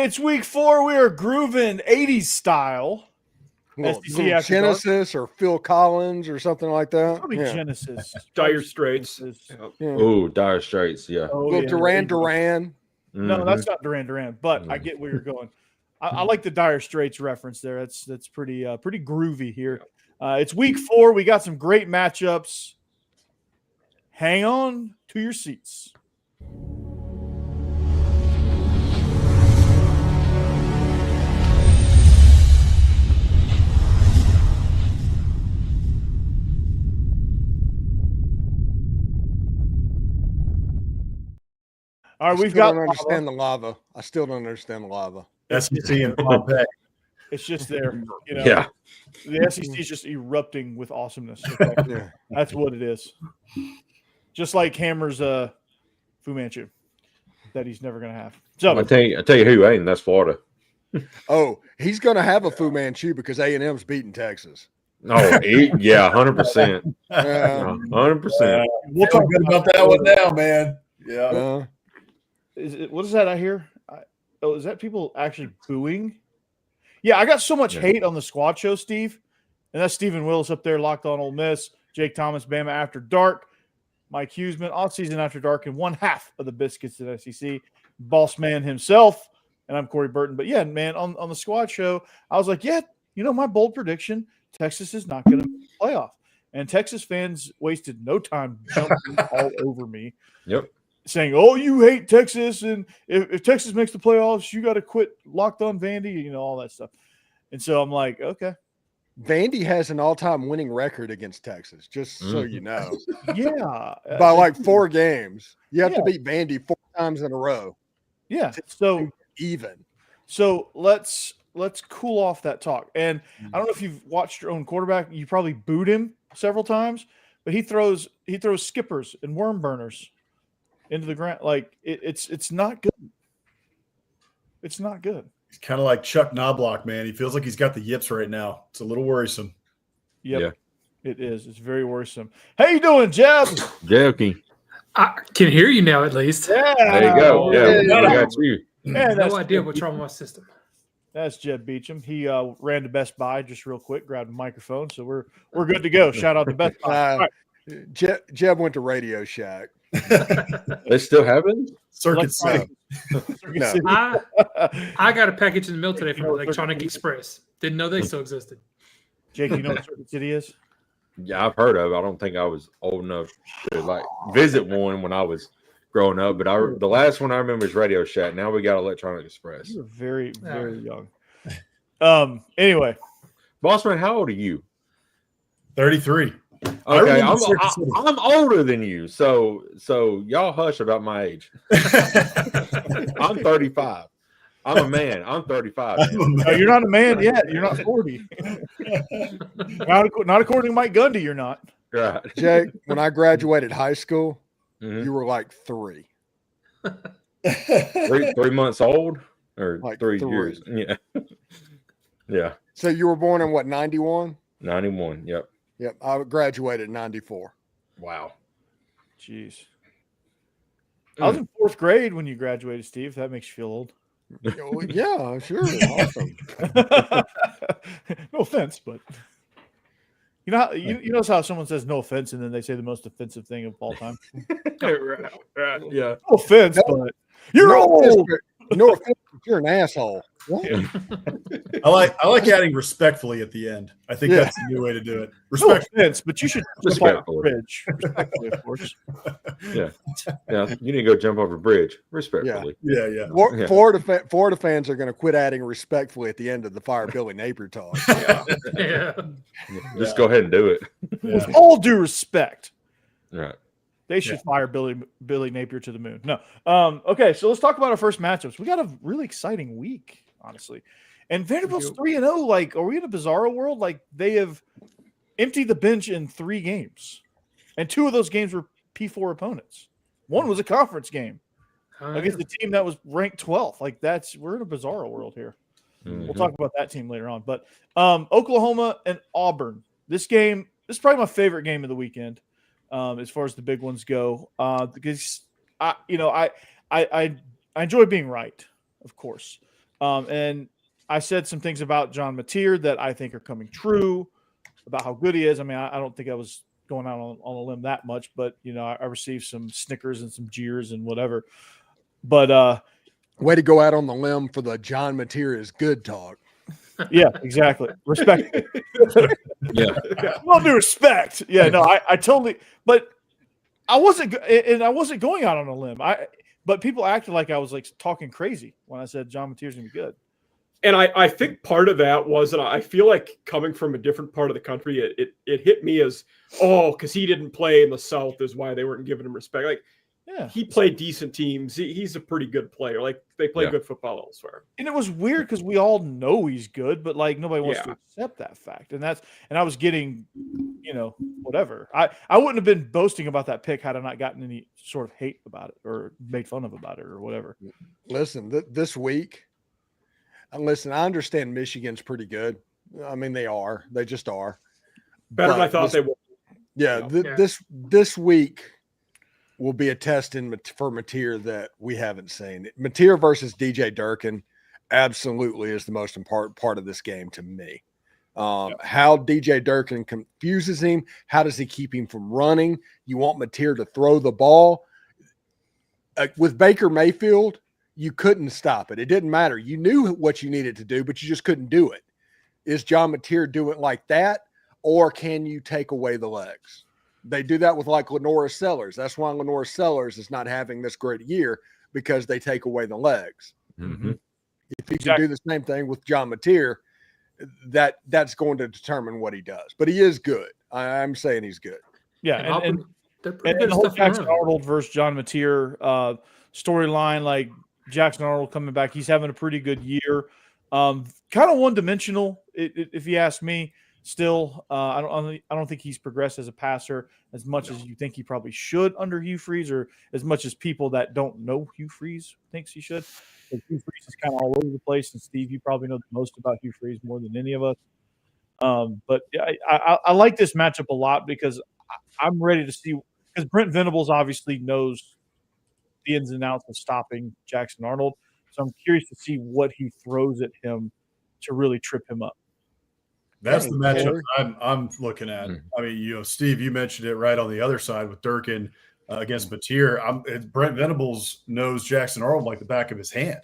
It's week 4. We are grooving 80s style. Little Genesis or Phil Collins or something like that. Probably Genesis. Dire Straits. Oh, Dire Straits, yeah. Little Duran. No, that's not Duran, but I get where you're going. I like the Dire Straits reference there. That's pretty groovy here. It's week 4. We got some great matchups. Hang on to your seats. All right, I don't understand the lava. I still don't understand the lava. SEC and Pompeii. It's just there. Yeah. The SEC is just erupting with awesomeness. Okay? Yeah. That's what it is. Just like Hammer's Fu Manchu that he's never going to have. So I tell you who ain't, and that's Florida. Oh, he's going to have a Fu Manchu because A&M's beating Texas. Oh, yeah, 100%. 100%. We'll talk good about that one now, man. Yeah. What is that I hear? Is that people actually booing? Yeah, I got so much hate on the squad show, Steve. And that's Stephen Willis up there, Locked On Ole Miss, Jake Thomas, Bama After Dark, Mike Huseman, Off-Season After Dark, and one half of the Biscuits at SEC, Boss Man himself, and I'm Corey Burton. But yeah, man, on the squad show, I was like, yeah, my bold prediction, Texas is not going to make the playoff. And Texas fans wasted no time jumping all over me. Yep. Saying, oh, you hate Texas, and if Texas makes the playoffs, you got to quit Locked On Vandy, all that stuff. And so I'm like, okay. Vandy has an all-time winning record against Texas, just so you know. Yeah. By like 4 games. You have to beat Vandy 4 times in a row. Yeah. So even. So let's cool off that talk. And I don't know if you've watched your own quarterback. You probably booed him several times, but he throws skippers and worm burners into the ground. Like it's not good. It's not good. He's kind of like Chuck Knobloch, man. He feels like he's got the yips right now. It's a little worrisome. Yep. Yeah. It is. It's very worrisome. How you doing, Jeb? Jokey. I can hear you now, at least. Yeah. There you go. Yeah, I got you. Yeah, no idea what's wrong with my system. That's Jeb Beecham. He ran to Best Buy just real quick, grabbed a microphone, so we're good to go. Shout out to Best Buy. All right. Jeb went to Radio Shack. They still have it? Circuit City. No. I got a package in the mail today from Electronic Express. Didn't know they still existed. Jake, you know what Circuit City is? Yeah, I've heard of it. I don't think I was old enough to visit one when I was growing up, but the last one I remember is Radio Shack. Now we got Electronic Express. You're very, very young. Anyway. Bossman, how old are you? 33. Okay, I'm older than you, so y'all hush about my age. I'm 35. I'm a man. I'm 35. No, you're not a man yet. You're not 40. not according to Mike Gundy, you're not. Right. Jake, when I graduated high school, you were like 3. 3 months old? Or like 3 years? Yeah. Yeah. So you were born in what, 91? 91, yep. Yep, I graduated in 94. Wow. Jeez. I was in 4th grade when you graduated, Steve. That makes you feel old. Yeah, sure. Awesome. No offense, but you know how you notice how someone says no offense and then they say the most offensive thing of all time? Right. Yeah. No offense, but you're old. No offense, but you're an asshole. Yeah. I like adding respectfully at the end. I think that's the new way to do it. Respectfully. No offense, but you should jump off the bridge. Respectfully, of course. Yeah. Yeah. You need to go jump over a bridge. Respectfully. Yeah. Florida fans are going to quit adding respectfully at the end of the Fire Billy Napier talk. Yeah. Just go ahead and do it. With all due respect. Right. They should fire Billy Napier to the moon. No. Okay, so let's talk about our first matchups. We got a really exciting week, honestly. And Vanderbilt's 3-0. Like, are we in a bizarro world? Like, they have emptied the bench in 3 games. And 2 of those games were P4 opponents. One was a conference game against the team that was ranked 12th. Like, we're in a bizarro world here. Mm-hmm. We'll talk about that team later on. But Oklahoma and Auburn. This is probably my favorite game of the weekend. As far as the big ones go, because I enjoy being right, of course. And I said some things about John Mateer that I think are coming true about how good he is. I mean, I don't think I was going out on a limb that much, but I received some snickers and some jeers and whatever. But way to go out on the limb for the John Mateer is good talk. Yeah, exactly. Respect. Yeah. Well, due respect. Yeah, no, I totally. But I wasn't going out on a limb. But people acted like I was like talking crazy when I said John Mateer's gonna be good. And I think part of that was that I feel like coming from a different part of the country, it hit me as, because he didn't play in the South is why they weren't giving him respect. Like, yeah, he played decent teams. He's a pretty good player. Like, they play good football elsewhere. And it was weird because we all know he's good, but like nobody wants to accept that fact. And I was getting, whatever. I wouldn't have been boasting about that pick had I not gotten any sort of hate about it or made fun of about it or whatever. Listen, this week. Listen, I understand Michigan's pretty good. I mean, they are. They just are. Better than I thought they would. Yeah, this week will be a test for Mateer that we haven't seen. Mateer versus DJ Durkin absolutely is the most important part of this game to me. How DJ Durkin confuses him. How does he keep him from running? You want Mateer to throw the ball. With Baker Mayfield, you couldn't stop it. It didn't matter. You knew what you needed to do, but you just couldn't do it. Is John Mateer doing it like that, or can you take away the legs? They do that with like LaNorris Sellers. That's why LaNorris Sellers is not having this great year, because they take away the legs. Mm-hmm. If you can do the same thing with John Mateer, that's going to determine what he does. But he is good. I'm saying he's good. Yeah, and the whole Jackson Arnold versus John Mateer storyline, like Jackson Arnold coming back, he's having a pretty good year. Kind of one-dimensional, if you ask me. Still, I don't think he's progressed as a passer as much as you think he probably should under Hugh Freeze, or as much as people that don't know Hugh Freeze thinks he should. Like, Hugh Freeze is kind of all over the place, and Steve, you probably know the most about Hugh Freeze more than any of us. But I like this matchup a lot because I'm ready to see, because Brent Venables obviously knows the ins and outs of stopping Jackson Arnold. So I'm curious to see what he throws at him to really trip him up. That's the matchup I'm looking at. I mean, Steve, you mentioned it right on the other side with Durkin against Mateer. Brent Venables knows Jackson Arnold like the back of his hand.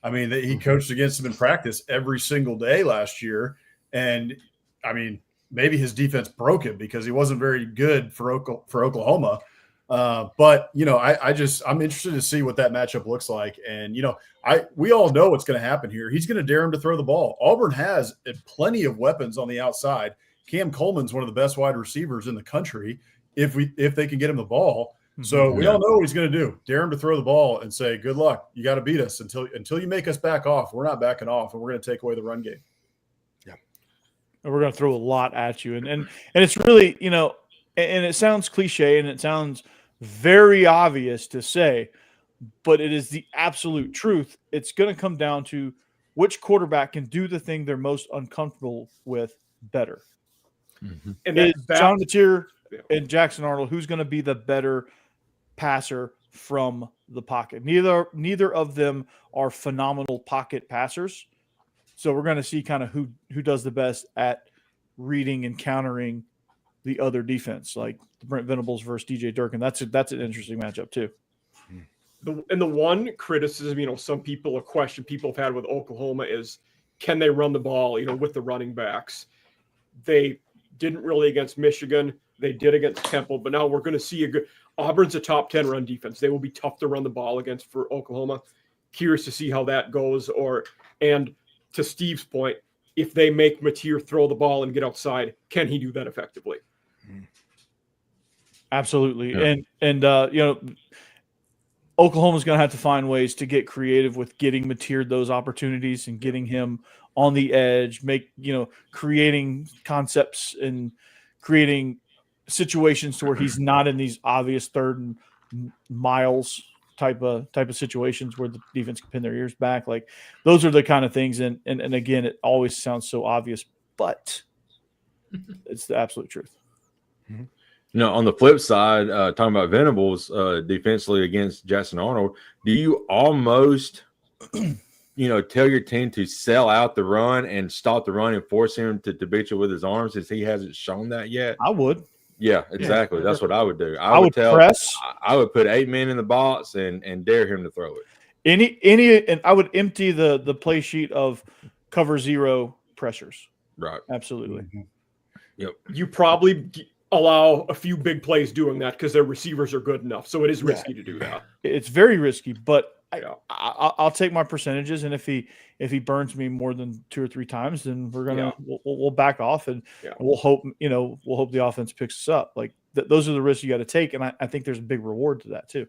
I mean, he coached against him in practice every single day last year. And, I mean, maybe his defense broke him because he wasn't very good for Oklahoma. But I'm interested to see what that matchup looks like. And, we all know what's going to happen here. He's going to dare him to throw the ball. Auburn has plenty of weapons on the outside. Cam Coleman's one of the best wide receivers in the country if they can get him the ball. So we all know what he's going to do. Dare him to throw the ball and say, good luck. You got to beat us until you make us back off. We're not backing off, and we're going to take away the run game. Yeah. And we're going to throw a lot at you. And it's really, and it sounds cliche and it sounds very obvious to say, but it is the absolute truth. It's going to come down to which quarterback can do the thing they're most uncomfortable with better. Mm-hmm. And it's John Mateer and Jackson Arnold, who's going to be the better passer from the pocket. Neither of them are phenomenal pocket passers. So we're going to see kind of who does the best at reading and countering the other defense, like Brent Venables versus DJ Durkin. That's an interesting matchup too. The one criticism, some people, a question people have had with Oklahoma is, can they run the ball, with the running backs? They didn't really against Michigan. They did against Temple, but now we're going to see Auburn's a top 10 run defense. They will be tough to run the ball against for Oklahoma. Curious to see how that goes. And to Steve's point, if they make Mateer throw the ball and get outside, can he do that effectively? Absolutely. Yeah. And Oklahoma's going to have to find ways to get creative with getting Mateer those opportunities and getting him on the edge, creating concepts and creating situations to where he's not in these obvious third and miles type of situations where the defense can pin their ears back. Like, those are the kind of things. And again, it always sounds so obvious, but it's the absolute truth. Mm-hmm. On the flip side, talking about Venables defensively against Jackson Arnold, do you almost tell your team to sell out the run and stop the run and force him to beat you with his arms, since he hasn't shown that yet. I would. Yeah, exactly. That's what I would do. I would press. I would put 8 men in the box and dare him to throw it. And I would empty the play sheet of cover 0 pressures. Right. Absolutely. Mm-hmm. Yep. You probably allow a few big plays doing that because their receivers are good enough. So it is risky to do that. It's very risky, but Yeah. I'll take my percentages, and if he burns me more than 2 or 3 times, then we're gonna we'll back off, and we'll hope the offense picks us up. Like those are the risks you got to take, and I think there's a big reward to that too.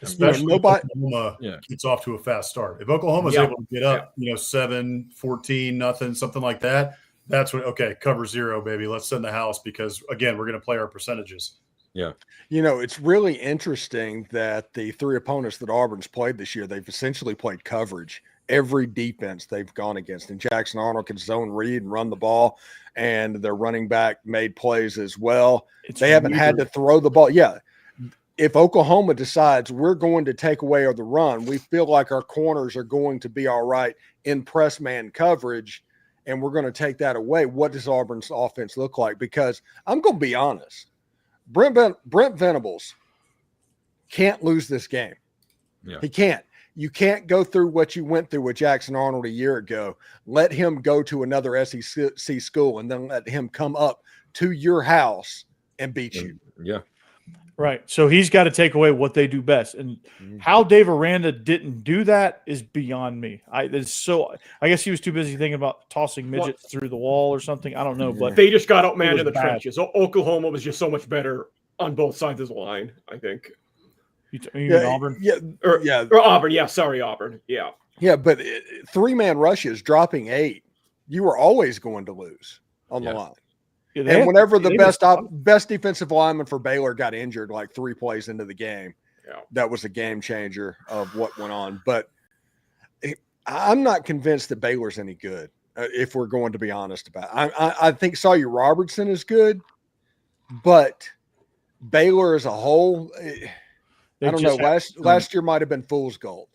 Especially if Oklahoma gets off to a fast start. If Oklahoma's able to get up, 7, 14, nothing, something like that, that's when cover 0, baby. Let's send the house, because again, we're going to play our percentages. Yeah. It's really interesting that the 3 opponents that Auburn's played this year, they've essentially played coverage. Every defense they've gone against, and Jackson Arnold can zone read and run the ball, and their running back made plays as well. They haven't had to throw the ball. Yeah. If Oklahoma decides we're going to take away the run, we feel like our corners are going to be all right in press man coverage, and we're going to take that away. What does Auburn's offense look like? Because I'm going to be honest. Brent Venables can't lose this game. Yeah. He can't. You can't go through what you went through with Jackson Arnold a year ago. Let him go to another SEC school and then let him come up to your house and beat you. Yeah. Right. So he's got to take away what they do best. And how Dave Aranda didn't do that is beyond me. I guess he was too busy thinking about tossing midgets through the wall or something. I don't know. But they just got outmanned in the trenches. Oklahoma was just so much better on both sides of the line, I think. You mean Auburn? Or Auburn. Yeah, sorry, Auburn. Yeah. Yeah, but 3-man rushes dropping 8. You were always going to lose on the line. Yeah, and whenever the best defensive lineman for Baylor got injured like 3 plays into the game, that was a game changer of what went on. But I'm not convinced that Baylor's any good, if we're going to be honest about it. I think Sawyer Robertson is good, but Baylor as a whole, I don't know. Last year might have been fool's gold.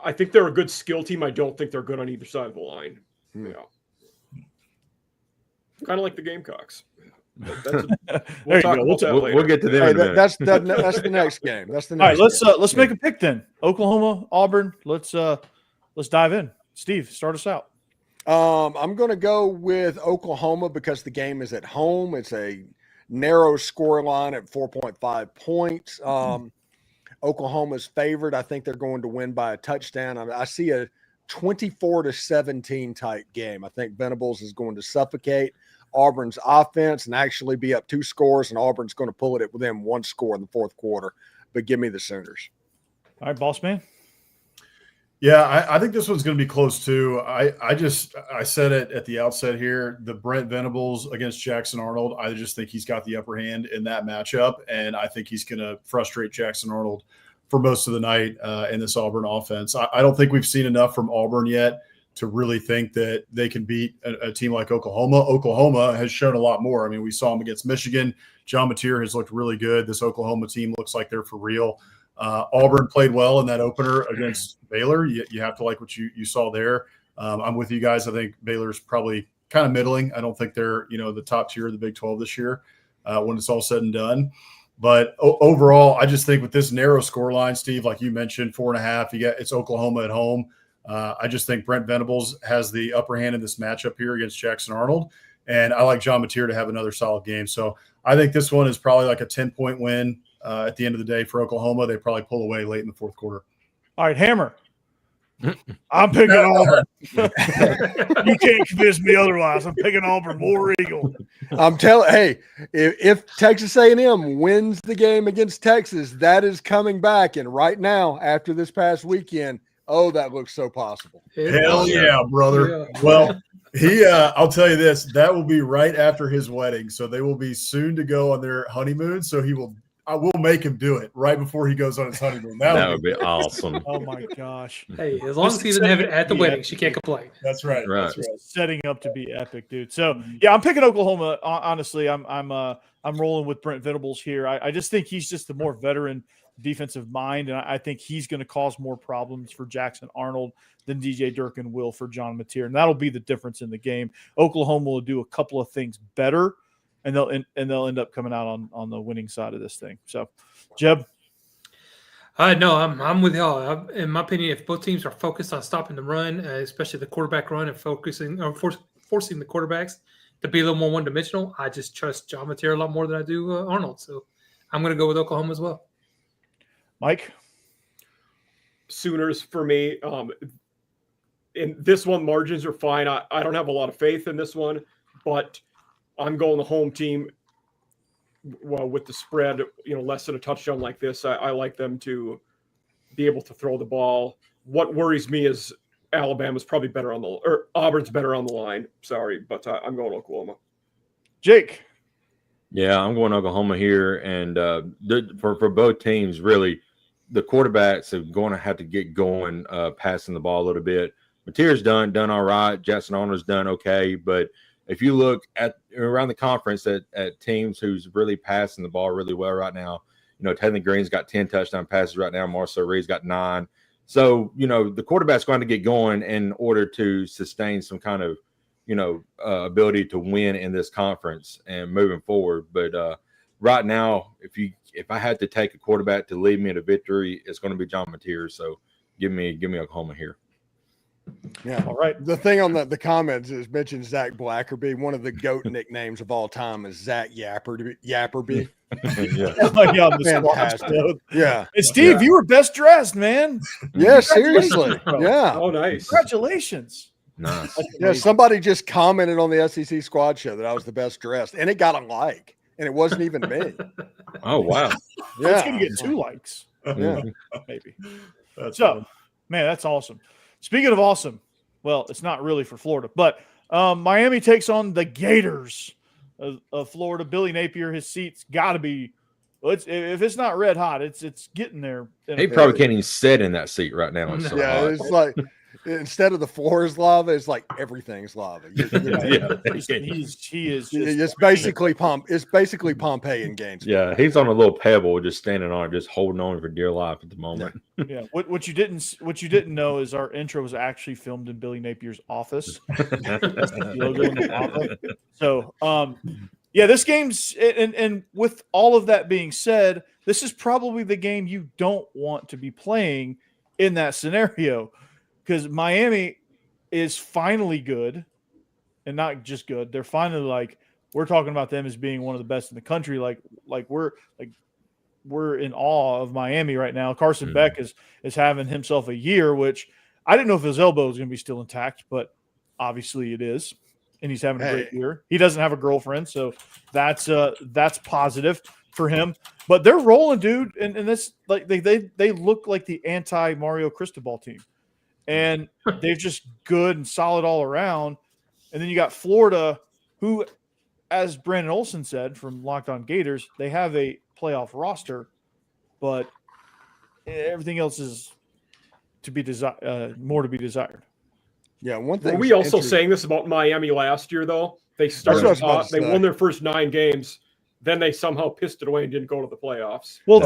I think they're a good skill team. I don't think they're good on either side of the line. Yeah. Kind of like the Gamecocks. We'll get to them. That's the next game. That's the next. All right, let's make a pick then. Oklahoma, Auburn. Let's dive in. Steve, start us out. I'm going to go with Oklahoma because the game is at home. It's a narrow score line at 4.5 points. Oklahoma's favored. I think they're going to win by a touchdown. I see a 24-17 type game. I think Venables is going to suffocate Auburn's offense and actually be up 2 scores, and Auburn's going to pull it within 1 score in the 4th quarter. But give me the Sooners. All right, boss man. Yeah, I think this one's going to be close too. I said it at the outset here. The Brent Venables against Jackson Arnold, I just think he's got the upper hand in that matchup, and I think he's going to frustrate Jackson Arnold for most of the night in this Auburn offense. I don't think we've seen enough from Auburn yet to really think that they can beat a team like Oklahoma. Oklahoma has shown a lot more. I mean, we saw them against Michigan. John Mateer has looked really good. This Oklahoma team looks like they're for real. Auburn played well in that opener against Baylor. You have to like what you saw there. I'm with you guys. I think Baylor's probably kind of middling. I don't think they're the top tier of the Big 12 this year when it's all said and done. But overall, I just think with this narrow score line, Steve, like you mentioned, 4.5, it's Oklahoma at home. I just think Brent Venables has the upper hand in this matchup here against Jackson Arnold. And I like John Mateer to have another solid game. So I think this one is probably like a 10-point win at the end of the day for Oklahoma. They probably pull away late in the 4th quarter. All right, Hammer. I'm picking Auburn. You can't convince me otherwise. I'm picking Auburn, War Eagle. I'm telling. Hey, if Texas A&M wins the game against Texas, that is coming back. And right now, after this past weekend, that looks so possible. Hell yeah, brother. Yeah. Well, I'll tell you this, that will be right after his wedding. So they will be soon to go on their honeymoon. So I will make him do it right before he goes on his honeymoon. That would be awesome. Oh my gosh. Hey, as long as he doesn't have it at the wedding, she can't complain. That's right. Right. That's right. Setting up to be epic, dude. So yeah, I'm picking Oklahoma. Honestly, I'm rolling with Brent Venables here. I just think he's just the more veteran defensive mind, and I think he's going to cause more problems for Jackson Arnold than DJ Durkin will for John Mateer, and that'll be the difference in the game. Oklahoma will do a couple of things better, and they'll end up coming out on the winning side of this thing. So, Jeb. No, I'm with y'all. In my opinion, if both teams are focused on stopping the run, especially the quarterback run, and forcing the quarterbacks to be a little more one-dimensional, I just trust John Mateer a lot more than I do Arnold. So I'm going to go with Oklahoma as well. Mike? Sooners for me. In this one, margins are fine. I don't have a lot of faith in this one, but I'm going the home team. Well, with the spread, less than a touchdown like this, I like them to be able to throw the ball. What worries me is Auburn's better on the line. Sorry, but I'm going Oklahoma. Jake. Yeah, I'm going Oklahoma here, and for both teams, really, the quarterbacks are going to have to get going, passing the ball a little bit. Mateer's done all right. Jackson Arnold's done okay, but if you look at around the conference at teams who's really passing the ball really well right now, Taylor Green's got 10 touchdown passes right now. Marcel Reed's got 9. So, the quarterback's going to get going in order to sustain some kind of, ability to win in this conference and moving forward. But right now, if I had to take a quarterback to lead me to victory, it's going to be John Mateer. So give me Oklahoma here. Yeah. All right. The thing on the comments is mentioned Zach Blackerby. One of the GOAT nicknames of all time is Zach Yapperby. Yeah. Fantastic. Yeah. And Steve, you were best dressed, man. Yeah, seriously. Yeah. Oh, nice. Congratulations. Nice. Yeah, somebody just commented on the SEC Squad show that I was the best dressed, and it got a like, and it wasn't even me. Oh, wow. Yeah. It's going to get 2 likes. Yeah. Maybe. That's So, man, that's awesome. Speaking of awesome, well, it's not really for Florida, but Miami takes on the Gators of Florida. Billy Napier, his seat's got to be if it's not red hot, it's getting there. He probably can't even sit in that seat right now. It's so hot. It's like instead of the floor is lava, it's like everything's lava. He is. It's basically Pompeii in games. Yeah, he's on a little pebble, just standing on it, just holding on for dear life at the moment. Yeah. What you didn't know is our intro was actually filmed in Billy Napier's office. That's the logo in the office. So, yeah, this game's and with all of that being said, this is probably the game you don't want to be playing in that scenario. Because Miami is finally good, and not just good. They're finally we're talking about them as being one of the best in the country. We're in awe of Miami right now. Carson Beck is having himself a year, which I didn't know if his elbow was going to be still intact, but obviously it is, and he's having a great year. He doesn't have a girlfriend, so that's positive for him. But they're rolling, dude, and that's they look like the anti Mario Cristobal team. And they're just good and solid all around. And then you got Florida, who, as Brandon Olson said from Locked On Gators, they have a playoff roster, but everything else is to be more to be desired. Yeah, one thing. Were we also saying this about Miami last year, though? They won their first 9 games, then they somehow pissed it away and didn't go to the playoffs. Well,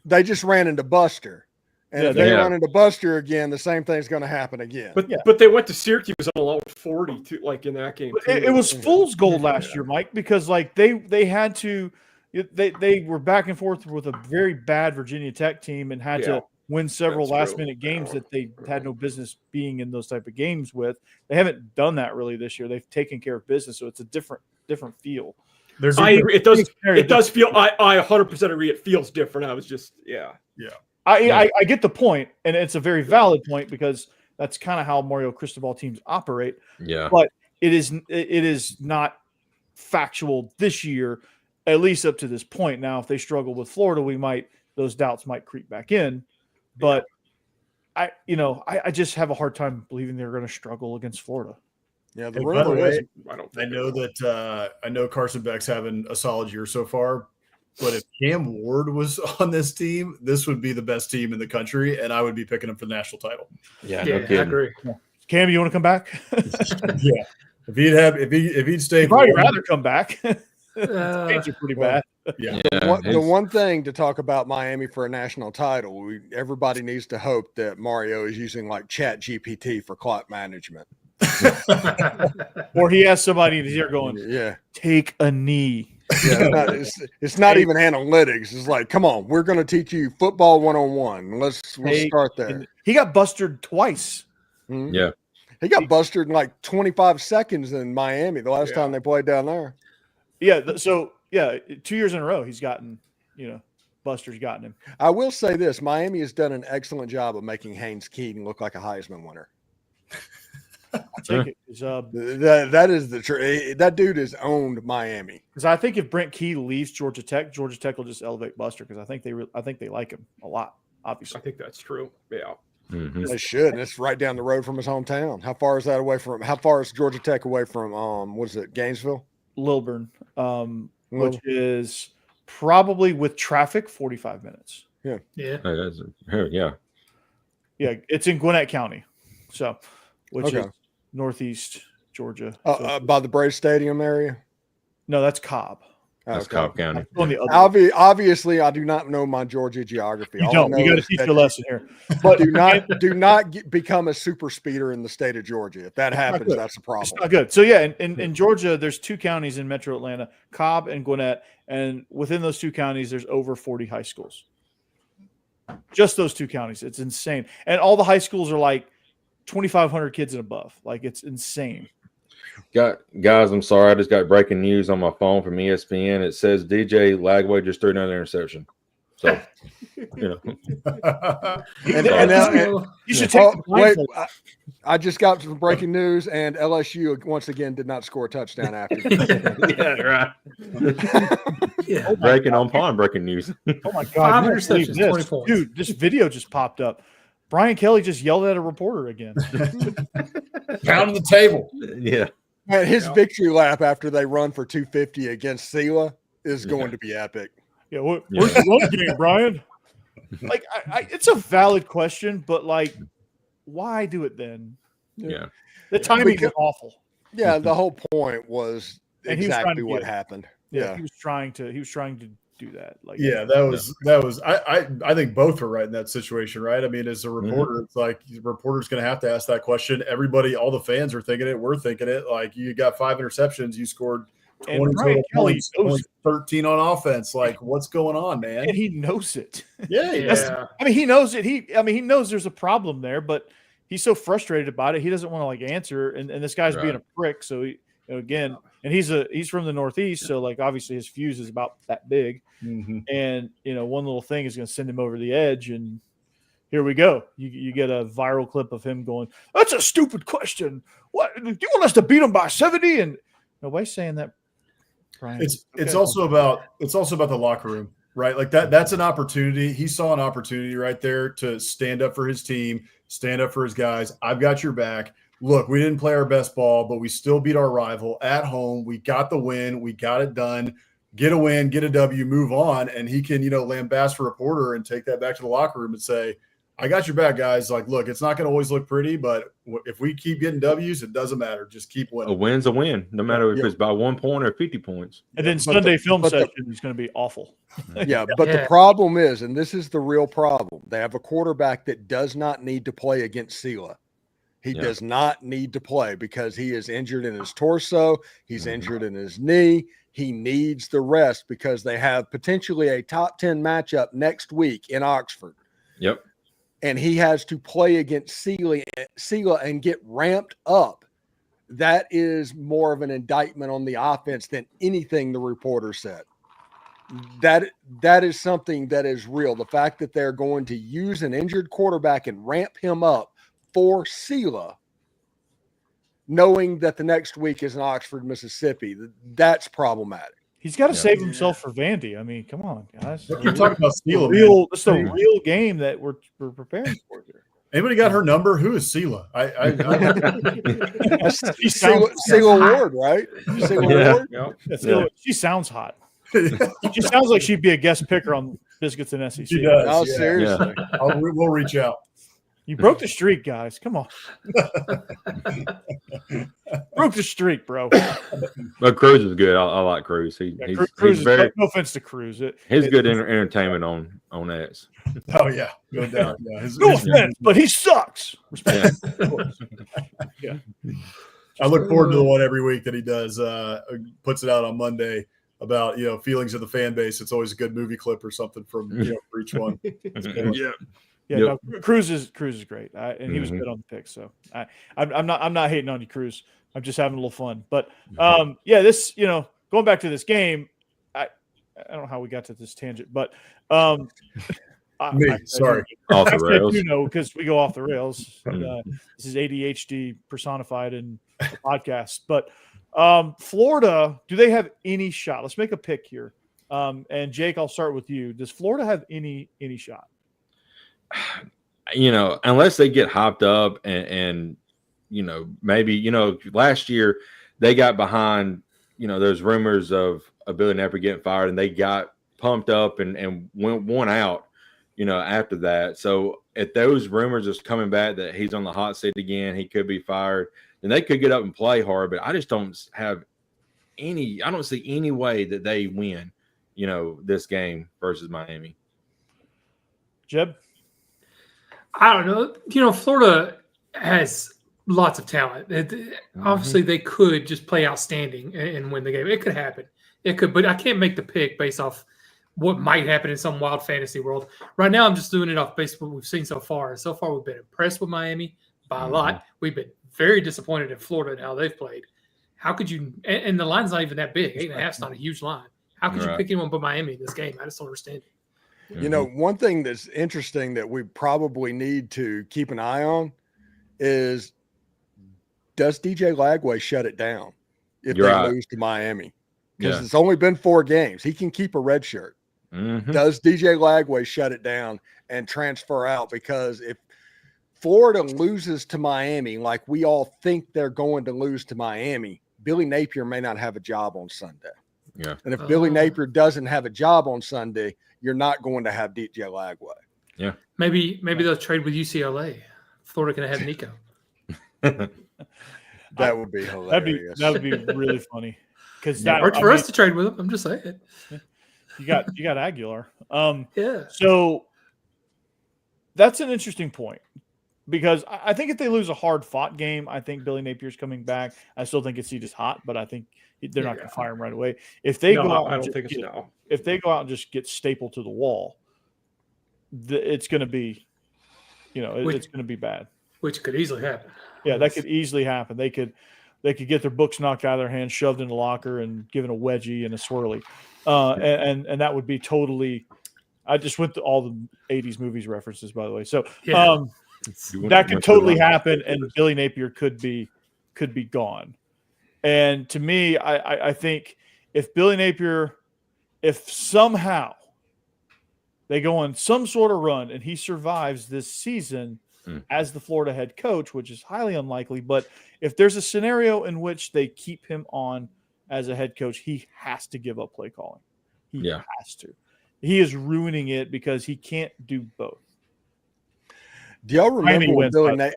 they just ran into Buster. And if they run into Buster again, the same thing's going to happen again. But they went to Syracuse and allowed 40 in that game. It was fool's gold last year, Mike, because they had to they were back and forth with a very bad Virginia Tech team and had to win several last-minute games that they had no business being in those type of games with. They haven't done that really this year. They've taken care of business, so it's a different feel. I agree. It does feel. I 100% agree. It feels different. I was just I get the point, and it's a very valid point because that's kind of how Mario Cristobal teams operate. Yeah, but it is not factual this year, at least up to this point. Now, if they struggle with Florida, those doubts might creep back in. But I just have a hard time believing they're going to struggle against Florida. Yeah, by the way, I know Carson Beck's having a solid year so far. But if Cam Ward was on this team, this would be the best team in the country, and I would be picking him for the national title. Yeah, I agree. Cam, you want to come back? Yeah, if he'd stay, I'd probably rather come back. Saints are pretty bad. Yeah. The one thing to talk about Miami for a national title, everybody needs to hope that Mario is using like Chat GPT for clock management. Or he has somebody in his ear going, Yeah. take a knee. Yeah, it's not even analytics. It's like, come on, we're going to teach you football 101. Let's start there. He got busted twice. Mhm. Yeah. He got busted in like 25 seconds in Miami the last time they played down there. Yeah. So, 2 years in a row, he's gotten, Buster's gotten him. I will say this. Miami has done an excellent job of making Haynes Keaton look like a Heisman winner. I'll take it. That is the truth. That dude has owned Miami. Because I think if Brent Key leaves Georgia Tech will just elevate Buster because I think they like him a lot. Obviously, I think that's true. Yeah, they should. And it's right down the road from his hometown. How far is that away from? How far is Georgia Tech away from? What is it? Gainesville, Lilburn, which is probably with traffic 45 minutes. Yeah. Yeah. Yeah, it's in Gwinnett County, which is northeast Georgia. By the Braves Stadium area. No, that's Cobb. That's Cobb County. Obviously, I do not know my Georgia geography. You don't. You got to teach your lesson here. But do not become a super speeder in the state of Georgia. If that happens, that's a problem. It's not good. So yeah, in Georgia, there's 2 counties in Metro Atlanta, Cobb and Gwinnett, and within those 2 counties, there's over 40 high schools. Just those 2 counties. It's insane, and all the high schools are like 2,500 kids and above. Like it's insane. Guys, I'm sorry. I just got breaking news on my phone from ESPN. It says DJ Lagway just threw another interception. So, and you should take the wait. I just got some breaking news, and LSU once again did not score a touchdown after. Yeah, right. Breaking on pawn breaking news. Oh my God! 5 interceptions, 20 points. Dude, this video just popped up. Brian Kelly just yelled at a reporter again. Pounding the table. Yeah. Man, his victory lap after they run for 250 against Sela is going to be epic. Yeah, where's the run game, Brian? Like, it's a valid question, but like, why do it then? Yeah. The timing was awful. Yeah, the whole point was And exactly what happened. Yeah, he was trying to do that. Like, that was. I think both were right in that situation, right? I mean, as a reporter, it's like the reporter's going to have to ask that question. Everybody, all the fans are thinking it. We're thinking it. Like, you got 5 interceptions, you scored 20 total points, only 13 on offense. Like, what's going on, man? And he knows it. Yeah. I mean, he knows it. He knows there's a problem there, but he's so frustrated about it. He doesn't want to like answer. And this guy's being a prick. So he, again, and he's from the Northeast. So like, obviously his fuse is about that big. Mm-hmm. And, one little thing is going to send him over the edge. And here we go. You get a viral clip of him going, "That's a stupid question. What, do you want us to beat them by 70?" And nobody's saying that. Brian. It's also about the locker room, right? Like that's an opportunity. He saw an opportunity right there to stand up for his team, stand up for his guys. I've got your back. Look, we didn't play our best ball, but we still beat our rival at home. We got the win. We got it done. Get a win, get a W, move on. And he can, lambast a reporter and take that back to the locker room and say, "I got your back, guys. Like, look, it's not going to always look pretty, but if we keep getting W's, it doesn't matter. Just keep winning." A win's a win, no matter if it's by 1 point or 50 points. And then Sunday film session is going to be awful. Yeah, but the problem is, and this is the real problem, they have a quarterback that does not need to play against Sela. He does not need to play because he is injured in his torso. He's injured in his knee. He needs the rest because they have potentially a top 10 matchup next week in Oxford. Yep. And he has to play against Sela and get ramped up. That is more of an indictment on the offense than anything the reporter said. That is something that is real. The fact that they're going to use an injured quarterback and ramp him up for Sela, knowing that the next week is in Oxford, Mississippi, that's problematic. He's got to save himself for Vandy. I mean, come on, guys. You're talking about Sela. It's a real game that we're preparing for here. Anybody got her number? Who is Sela? Sela Ward, right? Sela Ward? Yeah. She sounds hot. She sounds like she'd be a guest picker on Biscuits and SEC. She does. Oh, seriously. We'll reach out. You broke the streak, guys. Come on. Broke the streak, bro. But Cruz is good. I like Cruz. He's very. No offense to Cruz. He's good entertainment on X. Oh yeah, no doubt. Yeah, no offense, but he sucks. Yeah. Yeah. I look forward to the one every week that he does. Puts it out on Monday about feelings of the fan base. It's always a good movie clip or something from for each one. Yeah. No, Cruz is great, and he was good on the pick. So I'm not hating on you, Cruz. I'm just having a little fun. But this going back to this game, I don't know how we got to this tangent, but sorry, off the rails. Because we go off the rails. This is ADHD personified in the podcast. But Florida, do they have any shot? Let's make a pick here. And Jake, I'll start with you. Does Florida have any shot? Unless they get hopped up and maybe last year they got behind, there's rumors of Billy Napier getting fired, and they got pumped up and won out, after that. So if those rumors is coming back that he's on the hot seat again, he could be fired, then they could get up and play hard. But I just don't see any way that they win, this game versus Miami. Jeb? I don't know. Florida has lots of talent. Obviously, they could just play outstanding and win the game. It could happen. It could, but I can't make the pick based off what might happen in some wild fantasy world. Right now, I'm just doing it off based on what we've seen so far. And so far, we've been impressed with Miami by a lot. We've been very disappointed in Florida and how they've played. How could you – and the line's not even that big. 8.5 is not a huge line. How could you pick anyone but Miami in this game? I just don't understand it. One thing that's interesting that we probably need to keep an eye on is, does DJ Lagway shut it down if they lose to Miami? Because it's only been 4 games. He can keep a red shirt. Does DJ Lagway shut it down and transfer out? Because if Florida loses to Miami like we all think they're going to lose to Miami, Billy Napier may not have a job on Sunday. Yeah. And if Billy Napier doesn't have a job on Sunday, you're not going to have DJ Lagway. Yeah. Maybe they'll trade with UCLA. Florida can have Nico. That would be hilarious. That would be really funny. Because that worked for us to trade with him. I'm just saying. You got Aguilar. Yeah. So that's an interesting point, because I think if they lose a hard-fought game, I think Billy Napier's coming back. I still think it's just hot, but I think they're not going to fire him right away. If they go out, if they go out and just get stapled to the wall, it's going to be, it's going to be bad. Which could easily happen. Yeah, that could easily happen. They could get their books knocked out of their hands, shoved in the locker, and given a wedgie and a swirly, and that would be totally. I just went to all the '80s movies references, by the way. So that could totally happen, and Billy Napier could be gone. And to me, I think if Billy Napier, if somehow they go on some sort of run and he survives this season as the Florida head coach, which is highly unlikely, but if there's a scenario in which they keep him on as a head coach, he has to give up play calling. He has to. He is ruining it because he can't do both. Do y'all remember when Billy Napier?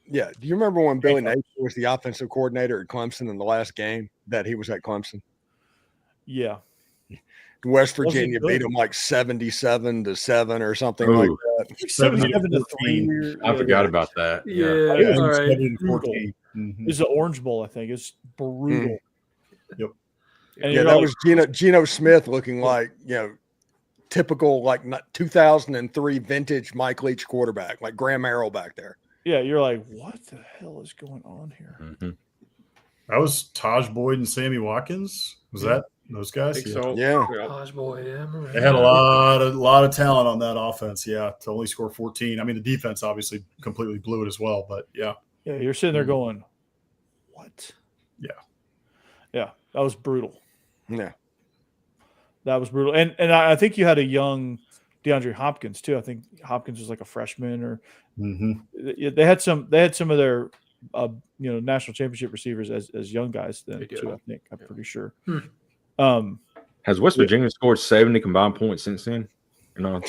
Yeah. Do you remember when Billy Napier was the offensive coordinator at Clemson in the last game that he was at Clemson? Yeah. West Virginia beat them like 77-7 or something like that. 77-3. I forgot about that. Yeah. All right. 14. It's the Orange Bowl, I think. It's brutal. Yep. And that was Geno Smith looking like, typical like 2003 vintage Mike Leach quarterback, like Graham Harrell back there. Yeah, you're like, what the hell is going on here? That was Taj Boyd and Sammy Watkins. Was that those guys? I think so. Yeah. Taj Boyd, They had a lot of talent on that offense. Yeah, to only score 14. I mean, the defense obviously completely blew it as well. But yeah, you're sitting there going, what? Yeah, that was brutal. Yeah, that was brutal. And I think you had a young DeAndre Hopkins too. I think Hopkins was like a freshman, or they had some of their national championship receivers as young guys then too. I think I'm pretty sure. Has West Virginia scored 70 combined points since then? You know,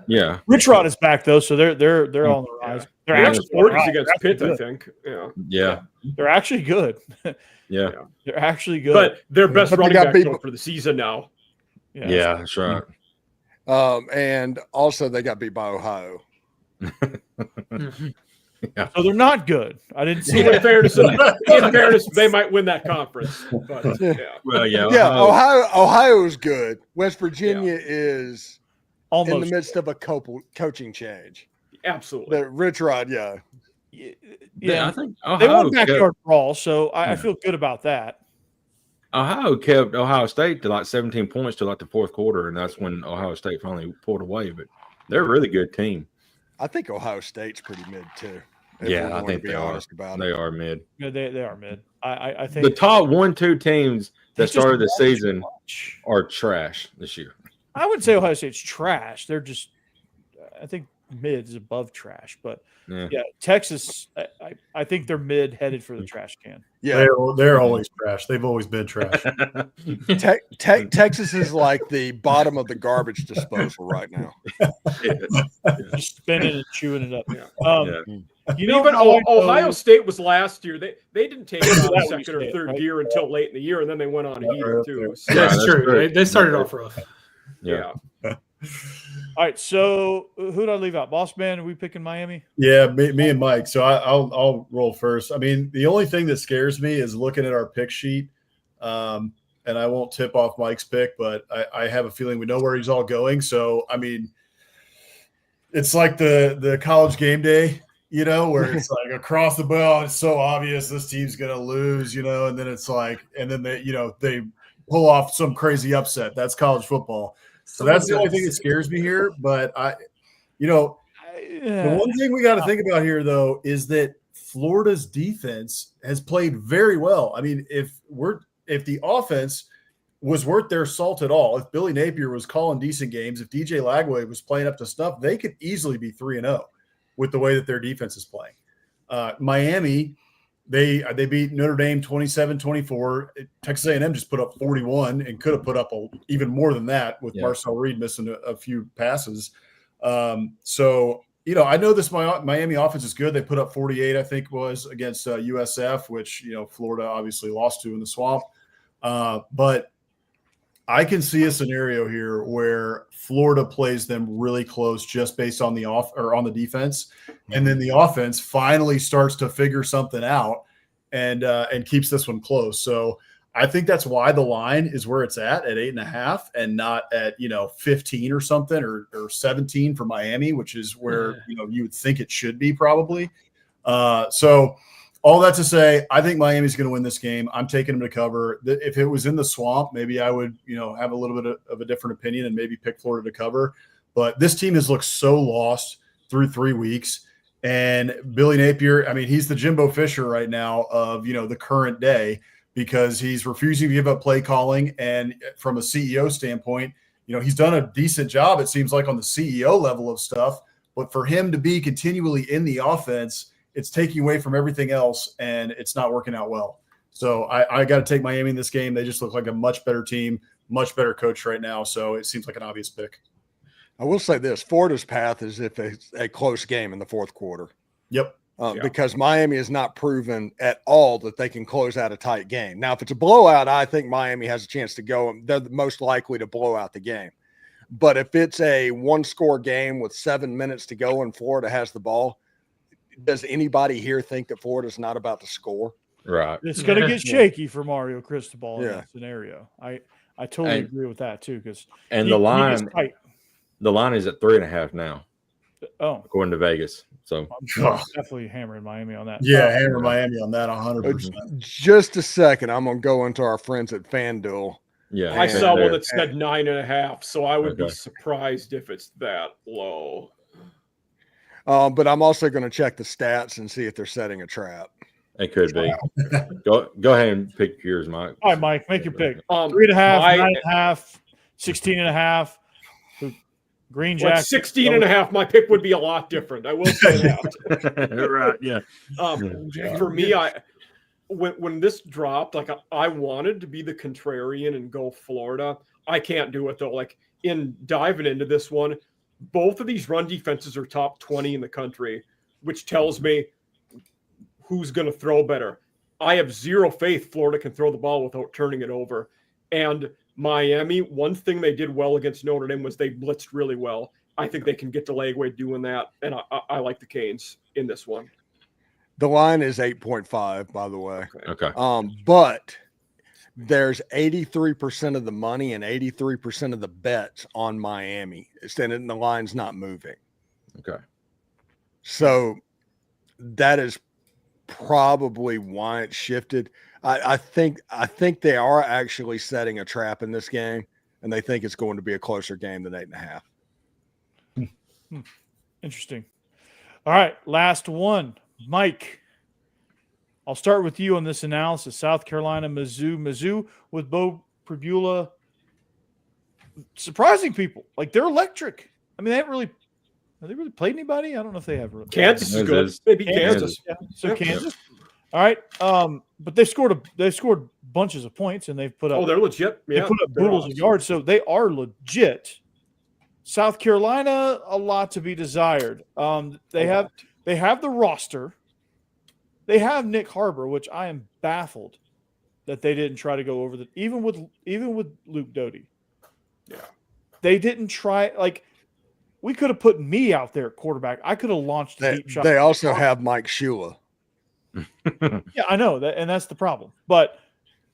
yeah. Rich Rod is back though, so they're on the rise. They're Yeah, actually Ford is they're against actually Pitt, I good. think. Yeah. Yeah. They're actually good. Yeah. They're actually good. But their best But they running got back beat- though, for the season now. Yeah, that's right. And also they got beat by Ohio. So they're not good. I didn't see In that. fairness, they might win that conference. But yeah. Well, yeah. Ohio is good. West Virginia is Almost in the midst of a coaching change. Absolutely. The Rich Rod, yeah. Yeah, I think they Ohio won backyard brawl, so I feel good about that. Ohio kept Ohio State to like 17 points to like the fourth quarter, and that's when Ohio State finally pulled away. But they're a really good team. I think Ohio State's pretty mid too. Yeah, I think they are. They are mid. Yeah, they are mid. I think The top 1-2 teams that just started the lost too season much. are trash this year. I wouldn't say Ohio State's trash. They're just, I think mid is above trash. But yeah, Texas, I think they're mid headed for the trash can. Yeah, They're always trash. They've always been trash. Texas is like the bottom of the garbage disposal right now. Just spinning and chewing it up. You know, know, even how I know- Ohio State was last year. They didn't take it out That of when you second or say it, third right? gear until late in the year, and then they went on a heater too. So, That's that's true. true. They started off rough. yeah. All right, so who did I leave out? Boss man, are we picking Miami? Yeah, me and Mike. So I'll roll first. I mean, the only thing that scares me is looking at our pick sheet. And I won't tip off Mike's pick, but I have a feeling we know where he's all going. So I mean, it's like the college game day, you know, where it's like across the board, it's so obvious this team's gonna lose, you know, and then it's like, and then they pull off some crazy upset. That's college football. So that's the only thing that scares me here. But the one thing we got to think about here, though, is that Florida's defense has played very well. I mean, if the offense was worth their salt at all, if Billy Napier was calling decent games, if DJ Lagway was playing up to stuff, they could easily be 3-0 with the way that their defense is playing. Miami, they beat Notre Dame 27-24. Texas A&M just put up 41 and could have put up even more than that with Marcel Reed missing a few passes. So, I know this Miami offense is good. They put up 48, I think, was against USF, which, Florida obviously lost to in the Swamp. But I can see a scenario here where Florida plays them really close just based on on the defense, and then the offense finally starts to figure something out and keeps this one close. So I think that's why the line is where it's at 8.5 and not at 15 or something or 17 for Miami, which is where you would think it should be probably. So all that to say, I think Miami's going to win this game. I'm taking them to cover. If it was in the Swamp, maybe I would, have a little bit of a different opinion and maybe pick Florida to cover. But this team has looked so lost through 3 weeks. And Billy Napier, I mean, he's the Jimbo Fisher right now of, the current day because he's refusing to give up play calling. And from a CEO standpoint, he's done a decent job, it seems like, on the CEO level of stuff. But for him to be continually in the offense, it's taking away from everything else, and it's not working out well. So I got to take Miami in this game. They just look like a much better team, much better coach right now. So it seems like an obvious pick. I will say this: Florida's path is if a close game in the fourth quarter. Yep. Because Miami has not proven at all that they can close out a tight game. Now, if it's a blowout, I think Miami has a chance to go. They're the most likely to blow out the game. But if it's a one-score game with 7 minutes to go and Florida has the ball, does anybody here think that Florida's not about to score? Right. It's going to get shaky for Mario Cristobal in Yeah. that scenario. I totally agree with that too. The line is at 3.5 now. Oh, according to Vegas. So I'm definitely hammering Miami on that. Yeah, hammer Miami on that 100%. Just a second. I'm going to go into our friends at FanDuel. Yeah, I saw one that said 9.5, so I would be surprised if it's that low. But I'm also going to check the stats and see if they're setting a trap. It could be. Go ahead and pick yours, Mike. All right, Mike, make your pick. 3.5, 9.5, 16.5. Green Jack. 16.5. My pick would be a lot different. I will say that. Right. Yeah. For me, when this dropped, like I wanted to be the contrarian and go Florida. I can't do it though. Like in diving into this one, both of these run defenses are top 20 in the country, which tells me who's going to throw better. I have zero faith Florida can throw the ball without turning it over. And Miami, one thing they did well against Notre Dame was they blitzed really well. I think they can get to Lagway doing that, and I like the Canes in this one. The line is 8.5, by the way. Okay. But there's 83% of the money and 83% of the bets on Miami. And the line's not moving. Okay. So that is probably why it shifted. I think they are actually setting a trap in this game, and they think it's going to be a closer game than 8.5. Interesting. All right, last one. Mike, I'll start with you on this analysis. South Carolina, Mizzou with Bo Pribula. Surprising people. Like, they're electric. I mean, have they really played anybody? I don't know if they have. Really. Kansas is good. Maybe Kansas. Yeah. So Kansas. All right. But they scored bunches of points, and they've put up. Oh, they're legit. Yeah, they put up boodles of yards, so they are legit. South Carolina, a lot to be desired. They have the roster. They have Nick Harbor, which I am baffled that they didn't try to go over even with Luke Doty. Yeah, they didn't try. Like, we could have put me out there at quarterback. I could have launched a deep shot. They also have Mike Shula. Yeah, I know that, and that's the problem. But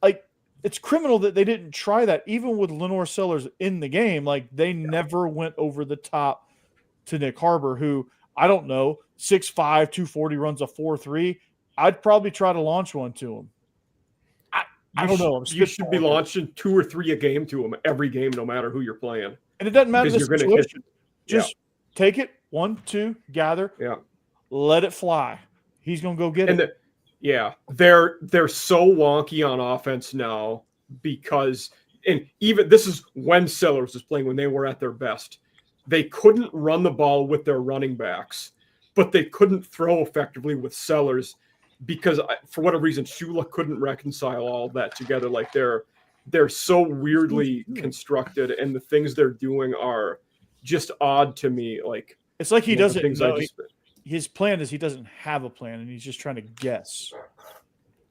like, it's criminal that they didn't try that, even with LaNorris Sellers in the game. Like, they never went over the top to Nick Harbor, who, I don't know, 6'5", 240, runs a 4.3. I'd probably try to launch one to him. I don't know. You should be launching 2 or 3 a game to him every game, no matter who you're playing. And it doesn't matter the situation. Just take it, 1, 2, gather. Yeah. Let it fly. He's going to go get it. They're so wonky on offense now because, and even this is when Sellers was playing, when they were at their best. They couldn't run the ball with their running backs, but they couldn't throw effectively with Sellers because for whatever reason, Shula couldn't reconcile all that together. Like, they're so weirdly constructed, and the things they're doing are just odd to me. Like, it's like he doesn't know. His plan is he doesn't have a plan, and he's just trying to guess.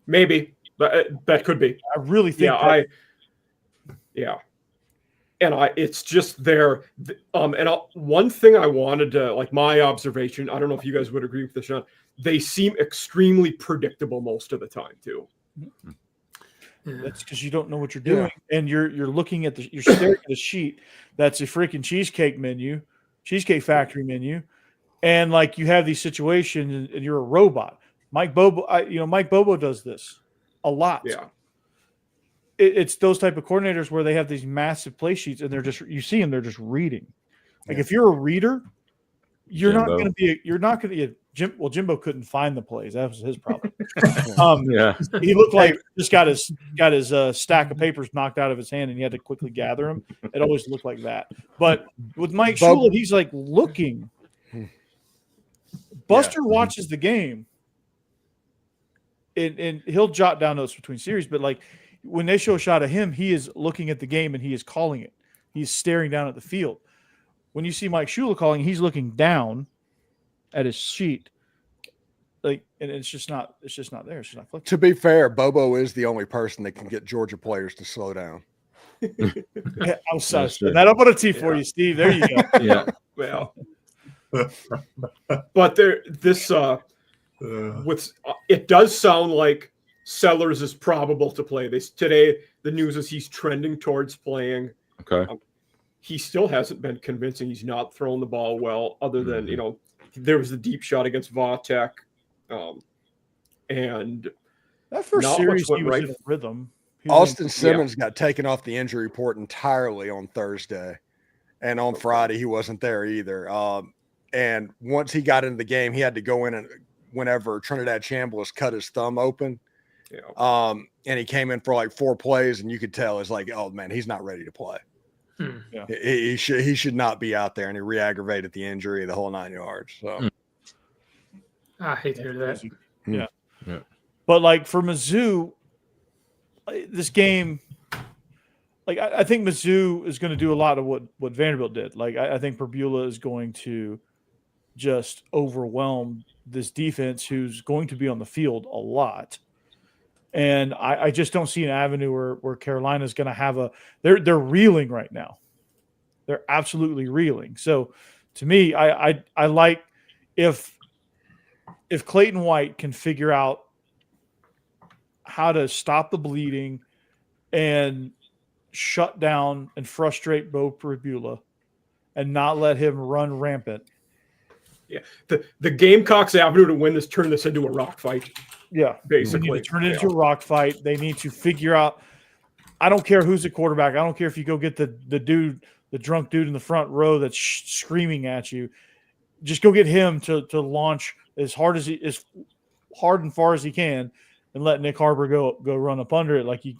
Maybe that could be. I really think. It's just there. One thing I wanted to, like, my observation, I don't know if you guys would agree with this, Sean, they seem extremely predictable most of the time too. That's because you don't know what you're doing, and you're looking at you're staring at a sheet that's a freaking Cheesecake Factory menu, and like, you have these situations, and you're a robot. Mike Bobo does this a lot. Yeah. It's those type of coordinators where they have these massive play sheets, and they're just reading. Like, if you're a reader, you're not going to be Jimbo couldn't find the plays. That was his problem. He looked like just got his stack of papers knocked out of his hand, and he had to quickly gather them. It always looked like that. But with Mike Shula, he's like looking. Buster watches the game, and he'll jot down notes between series, but like, when they show a shot of him, he is looking at the game and he is calling it. He's staring down at the field. When you see Mike Shula calling, he's looking down at his sheet. Like, and it's just not there. It's just not clicking. To be fair, Bobo is the only person that can get Georgia players to slow down. Yeah, I'm sorry. That up on a T for you, Steve. There you go. Yeah. Well, but it does sound like Sellers is probable to play. Today, the news is he's trending towards playing. Okay. He still hasn't been convincing. He's not throwing the ball well, other than, there was the deep shot against Vatek. And that first series, he was in a rhythm. Austin Simmons got taken off the injury report entirely on Thursday. And on Friday, he wasn't there either. And once he got into the game, he had to go in, and whenever Trinidad Chambliss cut his thumb open, and he came in for like 4 plays, and you could tell it's like, oh man, he's not ready to play. Yeah. He should not be out there, and he re-aggravated the injury, the whole 9 yards. So I hate to hear that. Yeah. But like, for Mizzou, this game, like I think Mizzou is going to do a lot of what Vanderbilt did. Like I think Perbula is going to just overwhelm this defense, who's going to be on the field a lot. And I just don't see an avenue where Carolina is going to have they're reeling right now. They're absolutely reeling. So to me, I like if Clayton White can figure out how to stop the bleeding and shut down and frustrate Bo Perbula and not let him run rampant. Yeah, the Gamecocks avenue to win this, turn this into a rock fight. Yeah, basically, they need to turn it into a rock fight. They need to figure out. I don't care who's the quarterback. I don't care if you go get the drunk dude in the front row that's screaming at you. Just go get him to launch as hard and far as he can, and let Nick Harbor go run up under it. You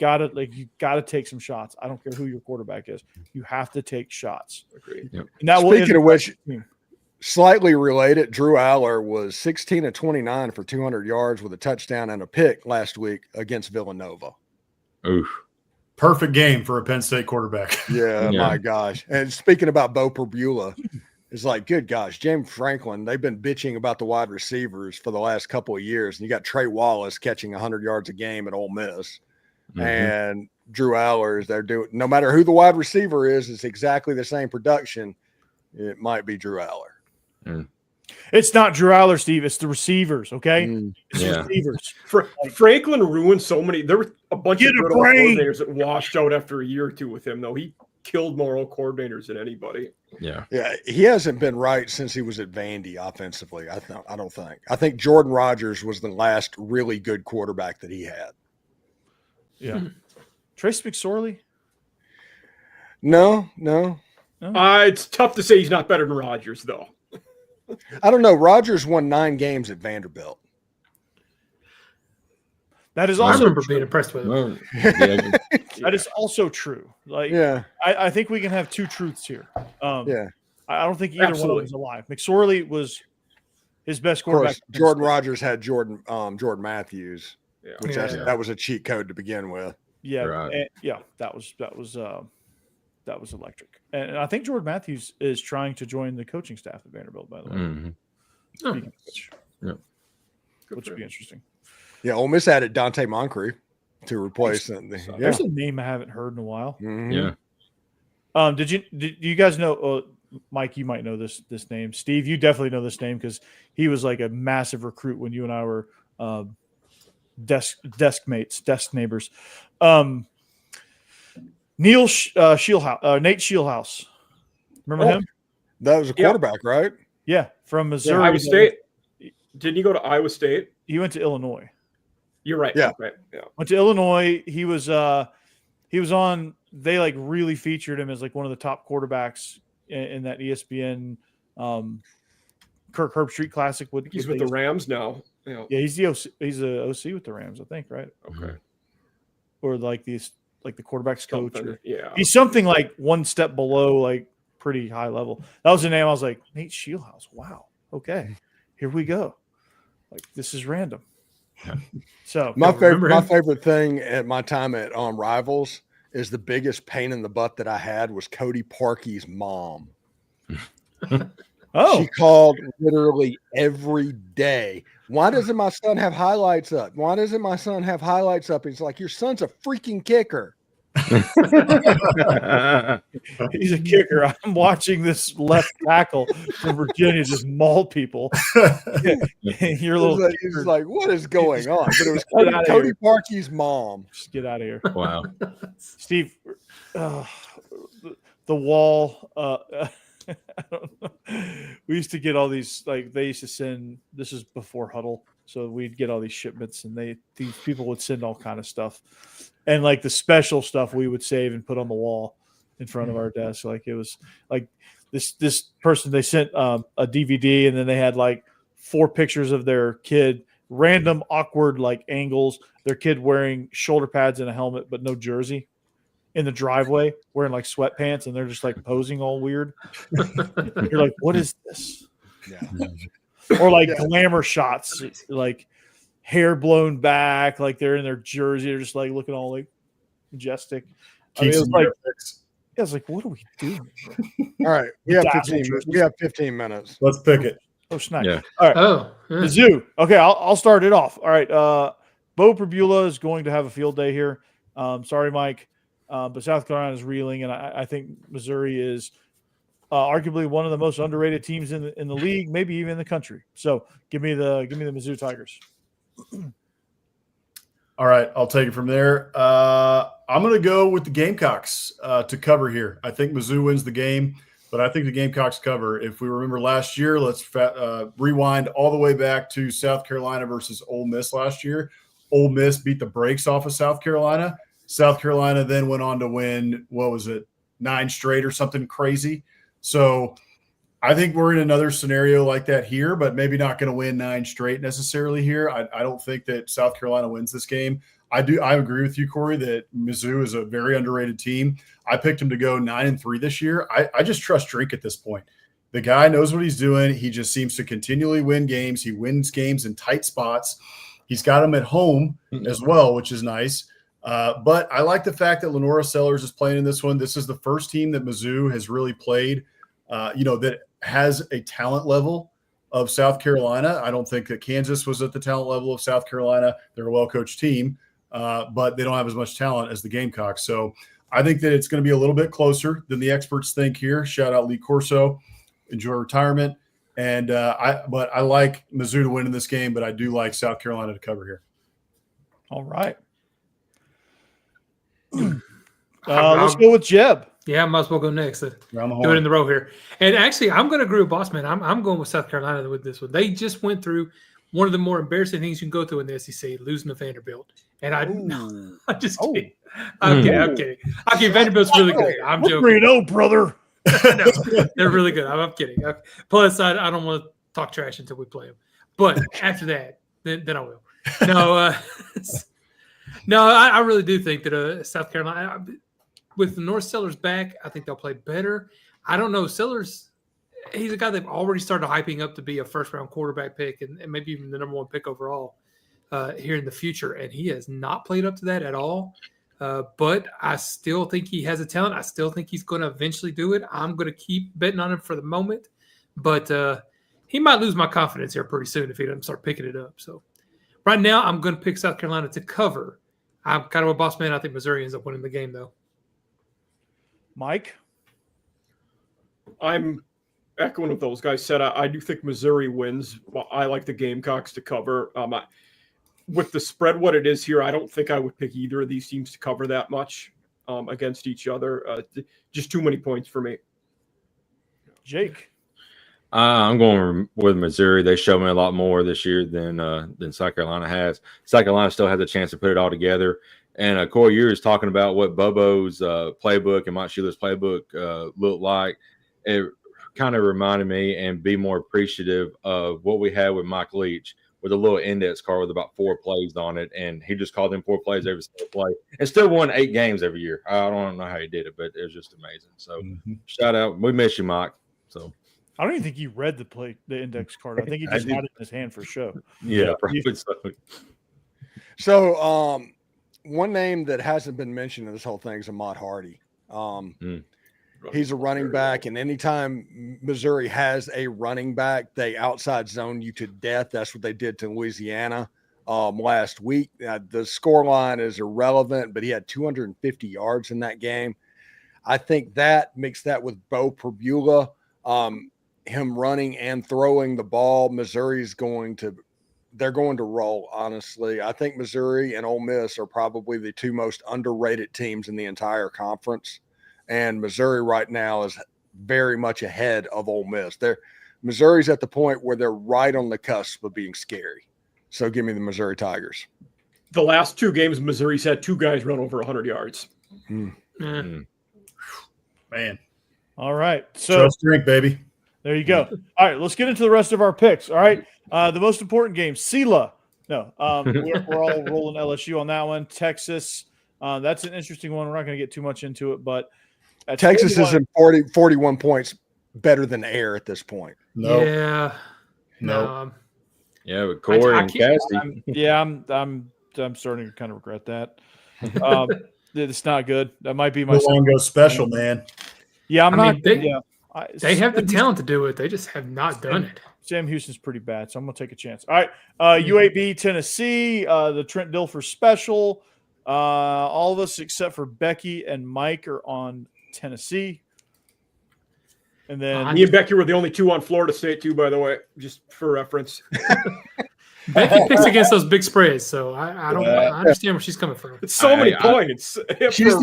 gotta take some shots. I don't care who your quarterback is. You have to take shots. Agreed. Yep. And that Speaking of which, slightly related, Drew Aller was 16 of 29 for 200 yards with a touchdown and a pick last week against Villanova. Oof. Perfect game for a Penn State quarterback. Yeah, my gosh. And speaking about Bo Perbula, it's like, good gosh, James Franklin, they've been bitching about the wide receivers for the last couple of years. And you got Trey Wallace catching 100 yards a game at Ole Miss. Mm-hmm. And Drew Allers, they're doing, no matter who the wide receiver is, it's exactly the same production. It might be Drew Aller. Mm. It's not Drew Aller, Steve. It's the receivers, okay? It's the receivers. Franklin ruined so many. There were a bunch of good coordinators that washed out after a year or two with him, though. He killed more old coordinators than anybody. Yeah, he hasn't been right since he was at Vandy offensively. I don't think. I think Jordan Rodgers was the last really good quarterback that he had. Yeah. Trace McSorley? No. It's tough to say he's not better than Rodgers, though. I don't know. Rodgers won 9 games at Vanderbilt. That is I also remember true. being impressed with him. Well, That is also true. I think we can have two truths here. I don't think either one of them is alive. McSorley was his best quarterback. Of course, Jordan Rodgers had Jordan Matthews, which that was a cheat code to begin with. Yeah, right. That was electric. And I think Jordan Matthews is trying to join the coaching staff at Vanderbilt, by the way. Mm-hmm. Which would be interesting. Yeah, Ole Miss added Dante Moncrief to replace them. There's a name I haven't heard in a while. Mm-hmm. Yeah. Did you guys know? Mike, you might know this name. Steve, you definitely know this name because he was like a massive recruit when you and I were desk neighbors. Nate Shieldhouse. Remember him? That was a quarterback, right? Yeah, from Missouri. Iowa State. Didn't he go to Iowa State? He went to Illinois. You're right. Yeah. Right. Yeah. Went to Illinois. He was on. They really featured him as one of the top quarterbacks in that ESPN Kirk Herbstreit Classic. He's with the Rams now. Yeah, he's the OC, he's a OC with the Rams, I think, right? Okay. Or the quarterback's coach. Yeah. He's something one step below, pretty high level. That was the name. I was like, Nate Shieldhouse. Wow. Okay, here we go. This is random. So my favorite thing at my time at Rivals is the biggest pain in the butt that I had was Cody Parkey's mom. She called literally every day. Why doesn't my son have highlights up? Why doesn't my son have highlights up? He's like, your son's a freaking kicker. He's a kicker. I'm watching this left tackle from Virginia just maul people. Your little he's like, what is going on? But it was Cody Parkey's mom. Just get out of here. Wow. Steve, the wall. I don't know. We used to get all these, they used to send, this is before Huddle. So we'd get all these shipments and these people would send all kind of stuff. And the special stuff we would save and put on the wall in front of our desk. It was this person, they sent a DVD and then they had 4 pictures of their kid, random awkward angles, their kid wearing shoulder pads and a helmet, but no jersey in the driveway wearing sweatpants. And they're just posing all weird. You're like, what is this? Yeah. Or glamour shots, hair blown back, they're in their jersey, they're just looking all majestic. Keeps it's like, picks. yeah, it's like, what are we doing? All right, we have 15 minutes. Let's pick it. Oh, snack. Yeah. All right. Oh, yeah. Mizzou. Okay, I'll start it off. All right. Bo Perbula is going to have a field day here. Sorry, Mike. But South Carolina is reeling, and I think Missouri is arguably one of the most underrated teams in the league, maybe even in the country. So give me the Mizzou Tigers. All right, I'll take it from there. I'm going to go with the Gamecocks to cover here. I think Mizzou wins the game, but I think the Gamecocks cover. If we remember last year, let's rewind all the way back to South Carolina versus Ole Miss last year. Ole Miss beat the brakes off of South Carolina. South Carolina then went on to win, 9 straight or something crazy. So I think we're in another scenario like that here, but maybe not going to win 9 straight necessarily here. I don't think that South Carolina wins this game. I agree with you, Corey, that Mizzou is a very underrated team. I picked him to go 9-3 this year. I just trust Drink at this point. The guy knows what he's doing. He just seems to continually win games. He wins games in tight spots. He's got them at home as well, which is nice. But I like the fact that LaNorris Sellers is playing in this one. This is the first team that Mizzou has really played, that has a talent level of South Carolina. I don't think that Kansas was at the talent level of South Carolina. They're a well-coached team, but they don't have as much talent as the Gamecocks. So I think that it's going to be a little bit closer than the experts think here. Shout out Lee Corso. Enjoy retirement. And but I like Mizzou to win in this game, but I do like South Carolina to cover here. All right. Let's go with Jeb. Yeah, I might as well go next. Do Around the it horn. in the row here. And actually, I'm going to agree with Bossman. I'm going with South Carolina with this one. They just went through one of the more embarrassing things you can go through in the SEC, losing to Vanderbilt. And I'm just kidding. I'm kidding. Okay, Vanderbilt's really good. I'm joking. 3-0, brother. No, they're really good. I'm kidding. Plus, I don't want to talk trash until we play them. But after that, then I will. No, no, I really do think that South Carolina, with LaNorris Sellers back, I think they'll play better. I don't know. Sellers, he's a guy they've already started hyping up to be a first-round quarterback pick and maybe even the number 1 pick overall here in the future. And he has not played up to that at all. But I still think he has a talent. I still think he's going to eventually do it. I'm going to keep betting on him for the moment. But he might lose my confidence here pretty soon if he doesn't start picking it up. So right now, I'm going to pick South Carolina to cover. I'm kind of a boss man. I think Missouri ends up winning the game, though. Mike? I'm echoing what those guys said. I do think Missouri wins. I like the Gamecocks to cover. With the spread what it is here, I don't think I would pick either of these teams to cover that much against each other. Just too many points for me. Jake? I'm going with Missouri. They showed me a lot more this year than South Carolina has. South Carolina still has a chance to put it all together. And Corey, you was talking about what Bobo's playbook and Mike Sheila's playbook looked like. It kind of reminded me and be more appreciative of what we had with Mike Leach with a little index card with about 4 plays on it. And he just called in 4 plays every single play and still won 8 games every year. I don't know how he did it, but it was just amazing. So shout out. We miss you, Mike. So I don't even think he read the index card. I think he just had it in his hand for show. Yeah, probably so. So one name that hasn't been mentioned in this whole thing is Ahmad Hardy. He's a running back, and anytime Missouri has a running back, they outside zone you to death. That's what they did to Louisiana last week. The score line is irrelevant, but he had 250 yards in that game. I think that mixed that with Bo Perbula, him running and throwing the ball, Missouri's they're going to roll, honestly. I think Missouri and Ole Miss are probably the 2 most underrated teams in the entire conference. And Missouri right now is very much ahead of Ole Miss. Missouri's at the point where they're right on the cusp of being scary. So give me the Missouri Tigers. The last 2 games, Missouri's had 2 guys run over 100 yards. Man. All right. So Trust Drink, baby. there you go. All right, let's get into the rest of our picks. All right. The most important game, SELA. No, we're all rolling LSU on that one. Texas. That's an interesting one. We're not going to get too much into it, but Texas is in 41 points better than Air at this point. No. Yeah. No. Yeah, with Corey and Cassie. I'm starting to kind of regret that. It's not good. That might be my Longo special, man. Yeah, I mean, they have the Sam talent to do it. They just have not done it. Sam Houston's pretty bad, so I'm gonna take a chance. All right, UAB Tennessee, the Trent Dilfer special. All of us except for Becky and Mike are on Tennessee. And then me and Becky were the only two on Florida State too, by the way, just for reference. Becky picks against those big spreads, so I understand where she's coming from. It's so many points. She's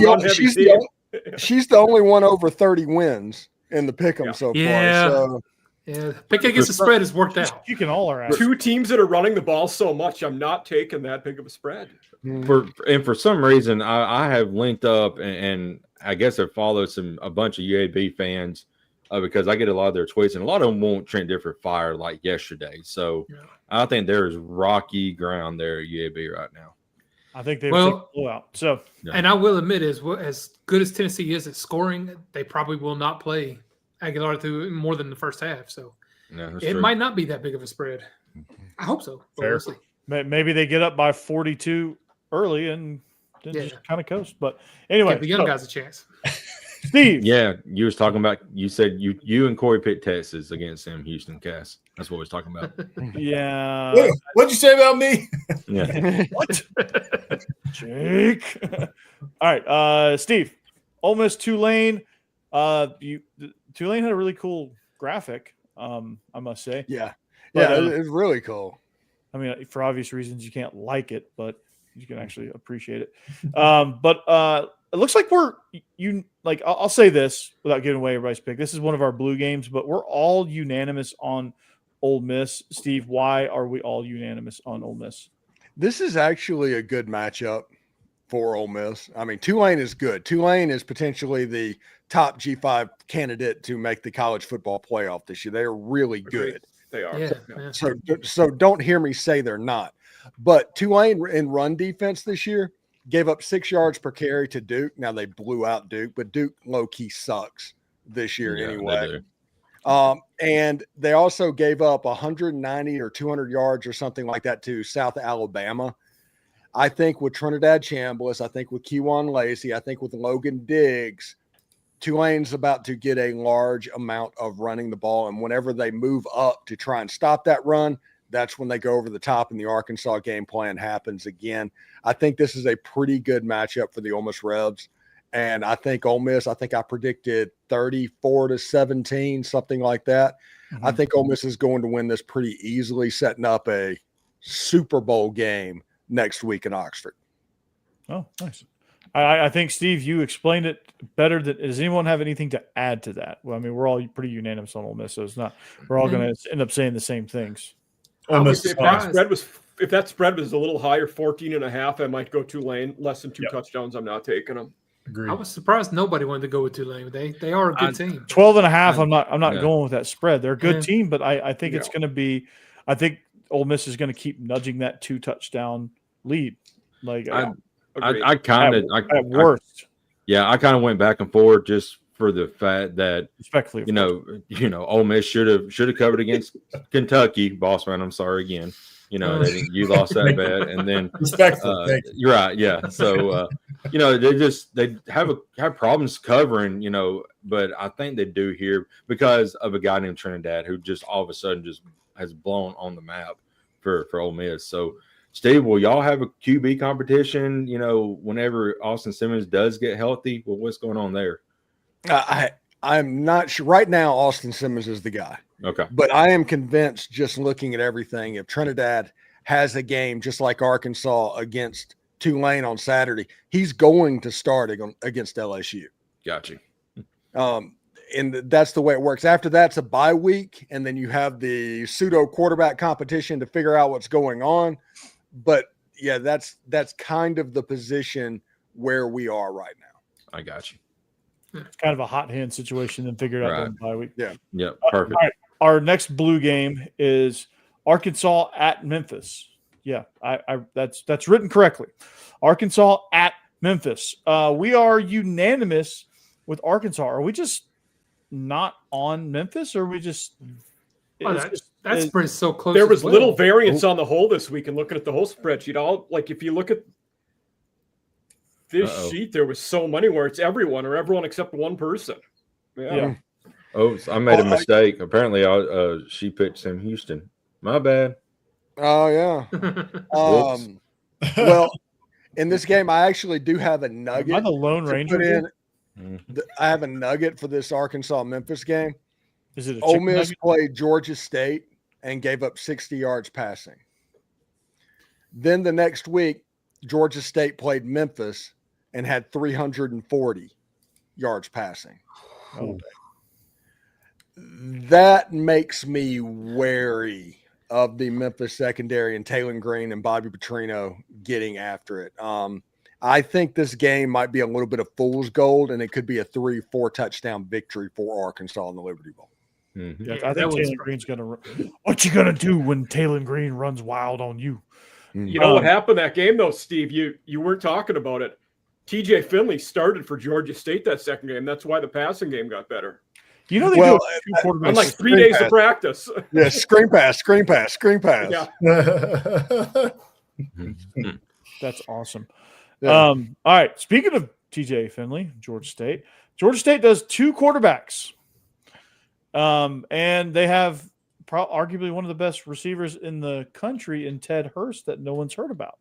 the only one over 30 wins in the pick'em so far. So. Yeah, picking against the spread has worked out. You can all are out. Two teams that are running the ball so much, I'm not taking that big of a spread. For some reason, I have linked up and I guess I followed a bunch of UAB fans because I get a lot of their tweets, and a lot of them want Trent Dilfer fired like yesterday. So I think there is rocky ground there at UAB right now. I think they will blow out. So, and I will admit, as good as Tennessee is at scoring, they probably will not play Aguilar through more than the first half. So it might not be that big of a spread. I hope so. But we'll see. Maybe they get up by 42 early and then just kind of coast. But anyway, give the young guys a chance. Steve. Yeah, you was talking about. You said you and Corey picked Texas against Sam Houston. Cass. That's what we was talking about. Yeah. What'd you say about me? Yeah. What? Jake. All right, Steve. Ole Miss Tulane. Tulane had a really cool graphic. I must say. Yeah. But, it's really cool. I mean, for obvious reasons, you can't like it, but you can actually appreciate it. But it looks like I'll say this without giving away everybody's pick. This is one of our blue games, but we're all unanimous on Ole Miss. Steve, why are we all unanimous on Ole Miss? This is actually a good matchup for Ole Miss. I mean, Tulane is good. Tulane is potentially the top G5 candidate to make the college football playoff this year. They are really good. They are. Yeah. So don't hear me say they're not. But Tulane in run defense this year gave up 6 yards per carry to Duke. Now they blew out Duke, but Duke low-key sucks this year anyway. And they also gave up 190 or 200 yards or something like that to South Alabama. I think with Trinidad Chambliss, I think with Kejuan Lacey, I think with Logan Diggs, Tulane's about to get a large amount of running the ball. And whenever they move up to try and stop that run, that's when they go over the top and the Arkansas game plan happens again. I think this is a pretty good matchup for the Ole Miss Rebs. And I think Ole Miss, I predicted 34-17, something like that. Mm-hmm. I think Ole Miss is going to win this pretty easily, setting up a Super Bowl game next week in Oxford. Oh, nice. I think, Steve, you explained it better. Does anyone have anything to add to that? Well, I mean, we're all pretty unanimous on Ole Miss, so it's not. We're all going to end up saying the same things. If that spread was a little higher, 14.5, I might go Tulane. Less than 2 touchdowns, I'm not taking them. Agreed. I was surprised nobody wanted to go with Tulane. They are a good team. 12.5. I'm not going with that spread. They're a good team, but I think it's going to be. I think Ole Miss is going to keep nudging that 2 touchdown lead. Like I kind of at worst. I kind of went back and forth just for the fact that respectfully, Ole Miss should have covered against Kentucky. Boss man, I'm sorry again. You lost that bet, and then you're right. Yeah, so they have problems covering. But I think they do here because of a guy named Trinidad who just all of a sudden just has blown on the map for Ole Miss. So, Steve, will y'all have a QB competition? Whenever Austin Simmons does get healthy, well, what's going on there? I'm not sure. Right now, Austin Simmons is the guy. Okay. But I am convinced, just looking at everything, if Trinidad has a game just like Arkansas against Tulane on Saturday, he's going to start against LSU. Gotcha. And that's the way it works. After that's a bye week, and then you have the pseudo quarterback competition to figure out what's going on. But yeah, that's kind of the position where we are right now. I got you. It's kind of a hot hand situation, then figure it out during bye week. Yeah, perfect. All right. Our next blue game is Arkansas at Memphis. Yeah, that's written correctly. Arkansas at Memphis. We are unanimous with Arkansas. Are we just not on Memphis, or are we just? That spread is so close. There was little variance on the whole this week, and looking at the whole spreadsheet. If you look at this sheet, there was so many where it's everyone or everyone except one person. Yeah. Oh, I made a mistake. Apparently, she picked Sam Houston. My bad. Oh yeah. Well, in this game, I actually do have a nugget. Am I the Lone Ranger? I have a nugget for this Arkansas-Memphis game. Is it Ole Miss played Georgia State and gave up 60 yards passing. Then the next week, Georgia State played Memphis and had 340 yards passing. Oh. That makes me wary of the Memphis secondary and Taylor Green and Bobby Petrino getting after it. I think this game might be a little bit of fool's gold, and it could be a 3-4 touchdown victory for Arkansas in the Liberty Bowl. Mm-hmm. Yeah, I think Taylor Green's going to – what you going to do when Taylor Green runs wild on you? You know what happened that game, though, Steve? You weren't talking about it. TJ Finley started for Georgia State that second game. That's why the passing game got better. You know they do two quarterbacks. On like 3 days of practice. Yeah, screen pass. Yeah. That's awesome. Yeah. All right. Speaking of TJ Finley, Georgia State does 2 quarterbacks. And they have arguably one of the best receivers in the country in Ted Hurst that no one's heard about.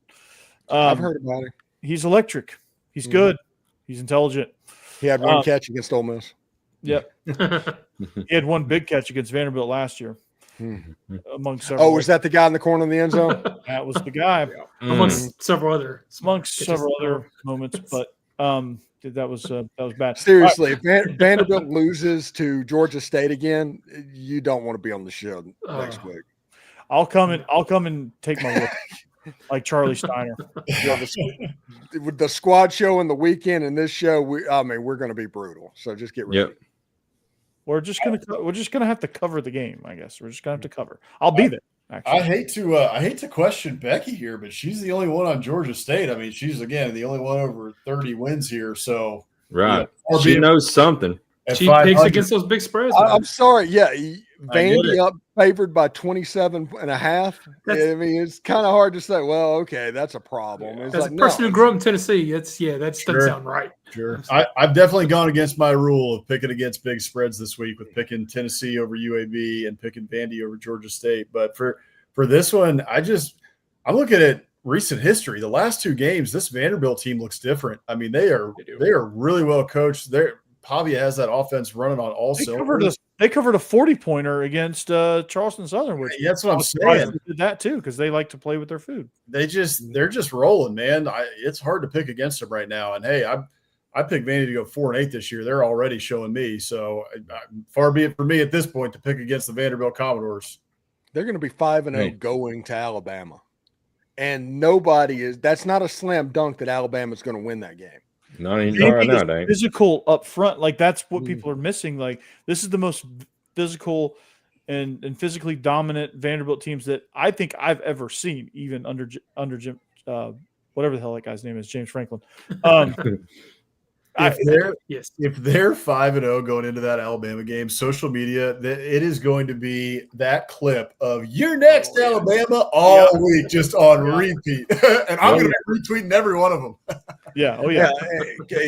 I've heard about him. He's electric. He's good. He's intelligent. He had one catch against Ole Miss. Yep. He had one big catch against Vanderbilt last year. Among several. Oh, was that the guy in the corner of the end zone? That was the guy. Amongst several other moments, but that was bad. Seriously, if Vanderbilt loses to Georgia State again, you don't want to be on the show next week. I'll come and take my look. Like Charlie Steiner. With the squad show and the weekend and this show, we're going to be brutal. So just get ready. Yep. We're just gonna have to cover the game. I guess we're just gonna have to cover. I'll be there. Actually. I hate to question Becky here, but she's the only one on Georgia State. I mean, she's again the only one over 30 wins here. So right, she knows something. She picks against those big spreads. I'm sorry. Yeah, Vandy up favored by 27.5. I mean, it's kind of hard to say. Well, okay, that's a problem. As a person who grew up in Tennessee, that doesn't sound right. Sure, I've definitely gone against my rule of picking against big spreads this week with picking Tennessee over UAB and picking Vandy over Georgia State. But for this one, I'm looking at recent history. The last 2 games, this Vanderbilt team looks different. I mean, they are really well coached. Pavia has that offense running on all cylinders. They covered a 40-pointer against Charleston Southern, which that's what I'm saying. They did that too because they like to play with their food. They're just rolling, man. It's hard to pick against them right now. And hey, I picked Vandy to go 4-8 this year. They're already showing me. So far be it for me at this point to pick against the Vanderbilt Commodores. They're going to be 5-0 going to Alabama, and that's not a slam dunk that Alabama's going to win that game. Not anymore right now, dang. Physical up front, like that's what people are missing. Like this is the most physical and physically dominant Vanderbilt teams that I think I've ever seen, even under Jim, whatever the hell that guy's name is, James Franklin. If they're 5-0 going into that Alabama game, social media, it is going to be that clip of "You're next, Alabama" all week, just on repeat, and I'm going to be retweeting every one of them.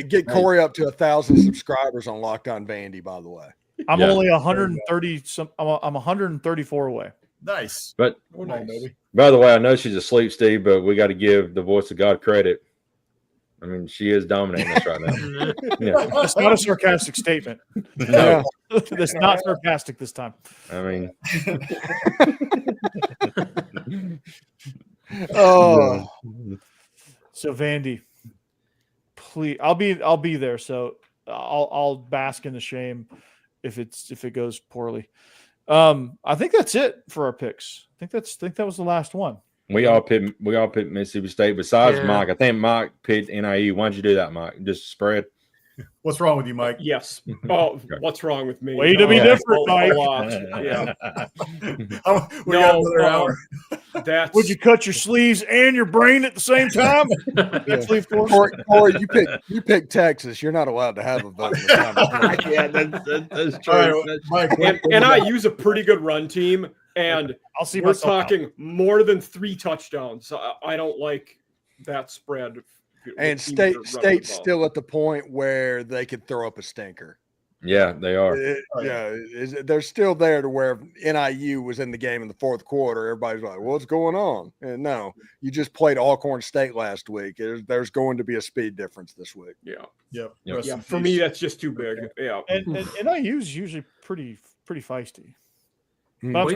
Get Corey up to 1,000 subscribers on Locked On Vandy. By the way, I'm only 130. I'm 134 away. Nice, but by the way, I know she's asleep, Steve, but we got to give the voice of God credit. I mean, she is dominating us right now. Yeah. It's not a sarcastic statement. No. It's not sarcastic this time. I mean, so Vandy, please, I'll be there. So I'll bask in the shame if it goes poorly. I think that's it for our picks. I think that was the last one. We all picked Mississippi State besides Mike. I think Mike picked NIU. Why'd you do that, Mike? Just spread. What's wrong with you, Mike? Yes. Oh, what's wrong with me? Way to be different, Mike. Yeah. We got another hour. Would you cut your sleeves and your brain at the same time? Corey, you picked Texas. You're not allowed to have a vote. Yeah, that's true. Right, Mike, and I use a pretty good run team, and we're talking more than 3 touchdowns. I don't like that spread And State's still at the point where they could throw up a stinker. Yeah, they are. They're still there to where NIU was in the game in the fourth quarter. Everybody's like, what's going on? And no, you just played Alcorn State last week. There's going to be a speed difference this week. Yeah. For me, that's just too big. Yeah. And NIU is usually pretty feisty. But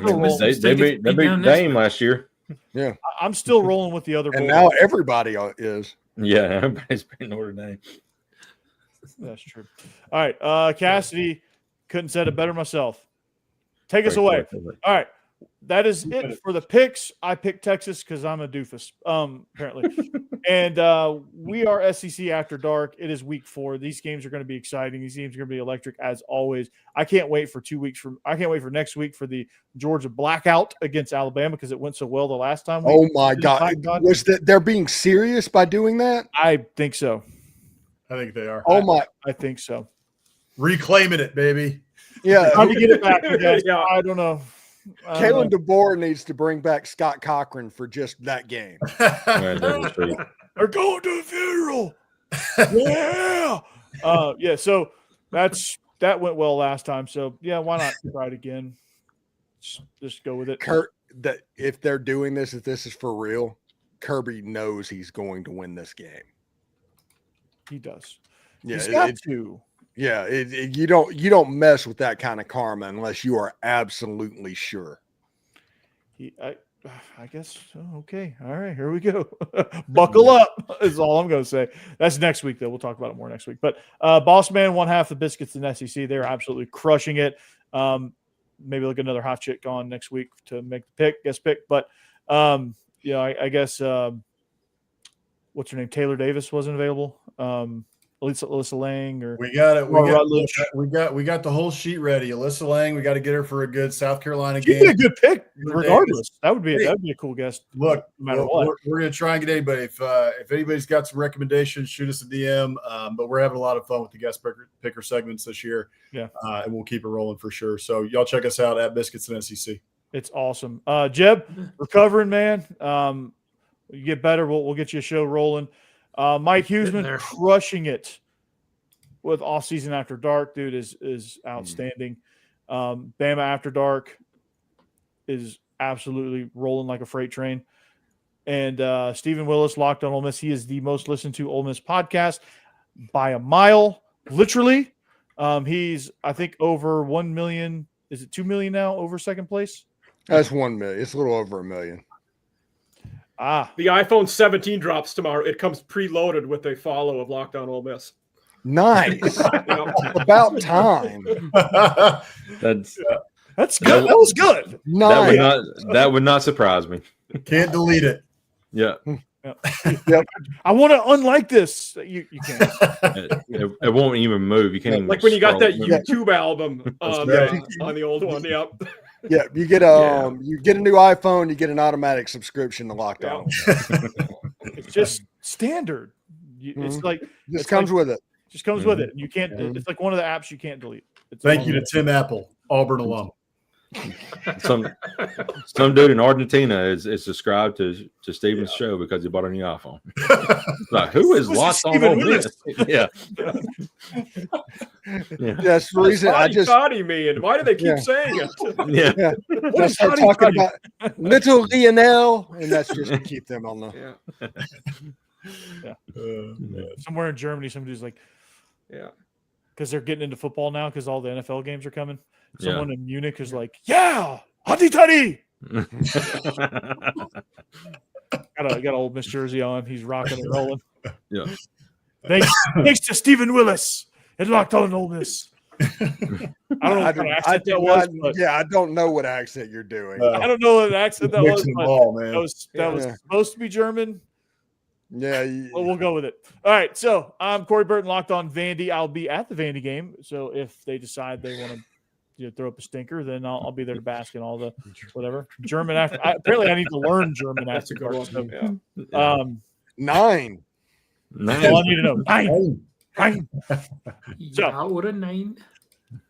They beat Dame last year. Yeah. I'm still rolling with the other. And now everybody is. Yeah, everybody's beating Notre Dame. That's true. All right. Cassidy couldn't said it better myself. Take us away. All right. That is it for the picks. I picked Texas because I'm a doofus, apparently. And we are SEC After Dark. It is week 4. These games are going to be exciting. These games are going to be electric as always. I can't wait for next week for the Georgia blackout against Alabama because it went so well the last time. Oh my God. Was that they're being serious by doing that? I think so. I think they are. Oh my! I think so. Reclaiming it, baby. Yeah, how to get it back? Yeah, I don't know. Kalen DeBoer needs to bring back Scott Cochran for just that game. They're going to the funeral. Yeah. Yeah. So that went well last time. So yeah, why not try it again? Just go with it. Kurt, that if they're doing this, if this is for real, Kirby knows he's going to win this game. He does. Yeah, he's got to. Yeah, you don't mess with that kind of karma unless you are absolutely sure. I guess so. Okay. All right, here we go. Buckle up is all I'm going to say. That's next week, though. We'll talk about it more next week. But Boss Man won half the biscuits in SEC. They're absolutely crushing it. Maybe look at another hot chick on next week to make the guest pick. But I guess what's her name? Taylor Davis wasn't available. Alyssa Lang, or we got it. We got the whole sheet ready. Alyssa Lang, we got to get her for a good South Carolina game. She'd be a good pick, regardless. That would be a cool guest. Look, no matter what. We're going to try and get anybody. If anybody's got some recommendations, shoot us a DM. But we're having a lot of fun with the guest picker segments this year. Yeah, and we'll keep it rolling for sure. So y'all check us out at Biscuits and SEC. It's awesome. Jeb, recovering, man. You get better. We'll get you a show rolling. Mike Huseman crushing it with Off Season After Dark, dude, is outstanding. Bama After Dark is absolutely rolling like a freight train. And Stephen Willis, Locked on Ole Miss, he is the most listened to Ole Miss podcast by a mile, literally. He's, I think, over 1 million. Is it 2 million now over second place? That's 1 million. It's a little over 1 million. The iPhone 17 drops tomorrow. It comes preloaded with a follow of Locked on Ole Miss. Nice. About time. That's good. That was good. Nice. That would not surprise me. Can't delete it. Yeah. Yep. I want to unlike this. You can't. It won't even move. You can't even like when you got that YouTube album on the old one. Yep. Yeah, you get a new iPhone, you get an automatic subscription to Locked On. It's just standard. It's like just comes with it. Just comes with it. You can't. It's like one of the apps you can't delete. Thank you to Tim Apple, Auburn alum. Some dude in Argentina is subscribed to Steven's show because he bought a new iPhone. Like, who is Locked on Ole Miss? Yeah. That's the reason I just thought he mean. Why do they keep saying it? Yeah. Let's start talking about little Lionel, and that's just to keep them on the somewhere in Germany, somebody's like, because they're getting into football now because all the NFL games are coming. Someone in Munich is like, Hadi Taddy. got old Miss jersey on. He's rocking and rolling. Yeah. Thanks to Stephen Willis and Locked on Ole Miss. I don't know what accent that was. I don't know what accent you're doing. I don't know what accent that was. That was supposed to be German. Yeah. Well, we'll go with it. All right. So I'm Corey Burton, Locked on Vandy. I'll be at the Vandy game. So if they decide they want to throw up a stinker, then I'll be there to bask in all the whatever German after. Apparently, I need to learn German after. So, 9. That's all I need to know. 9. So, what a 9.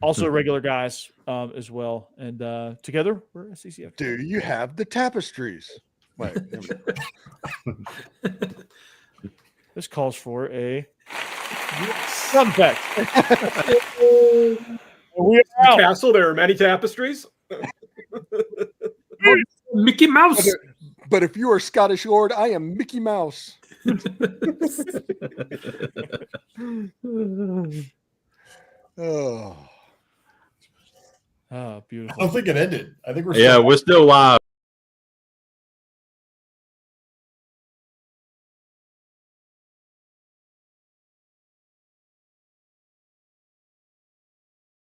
Also, regular guys as well, and together we're SEC. Do you have the tapestries? Wait. This calls for a sound effect. We are out. Castle, there are many tapestries. Mickey Mouse. But if you are Scottish Lord, I am Mickey Mouse. Oh. Oh, beautiful. I don't think it ended. I think we're still live.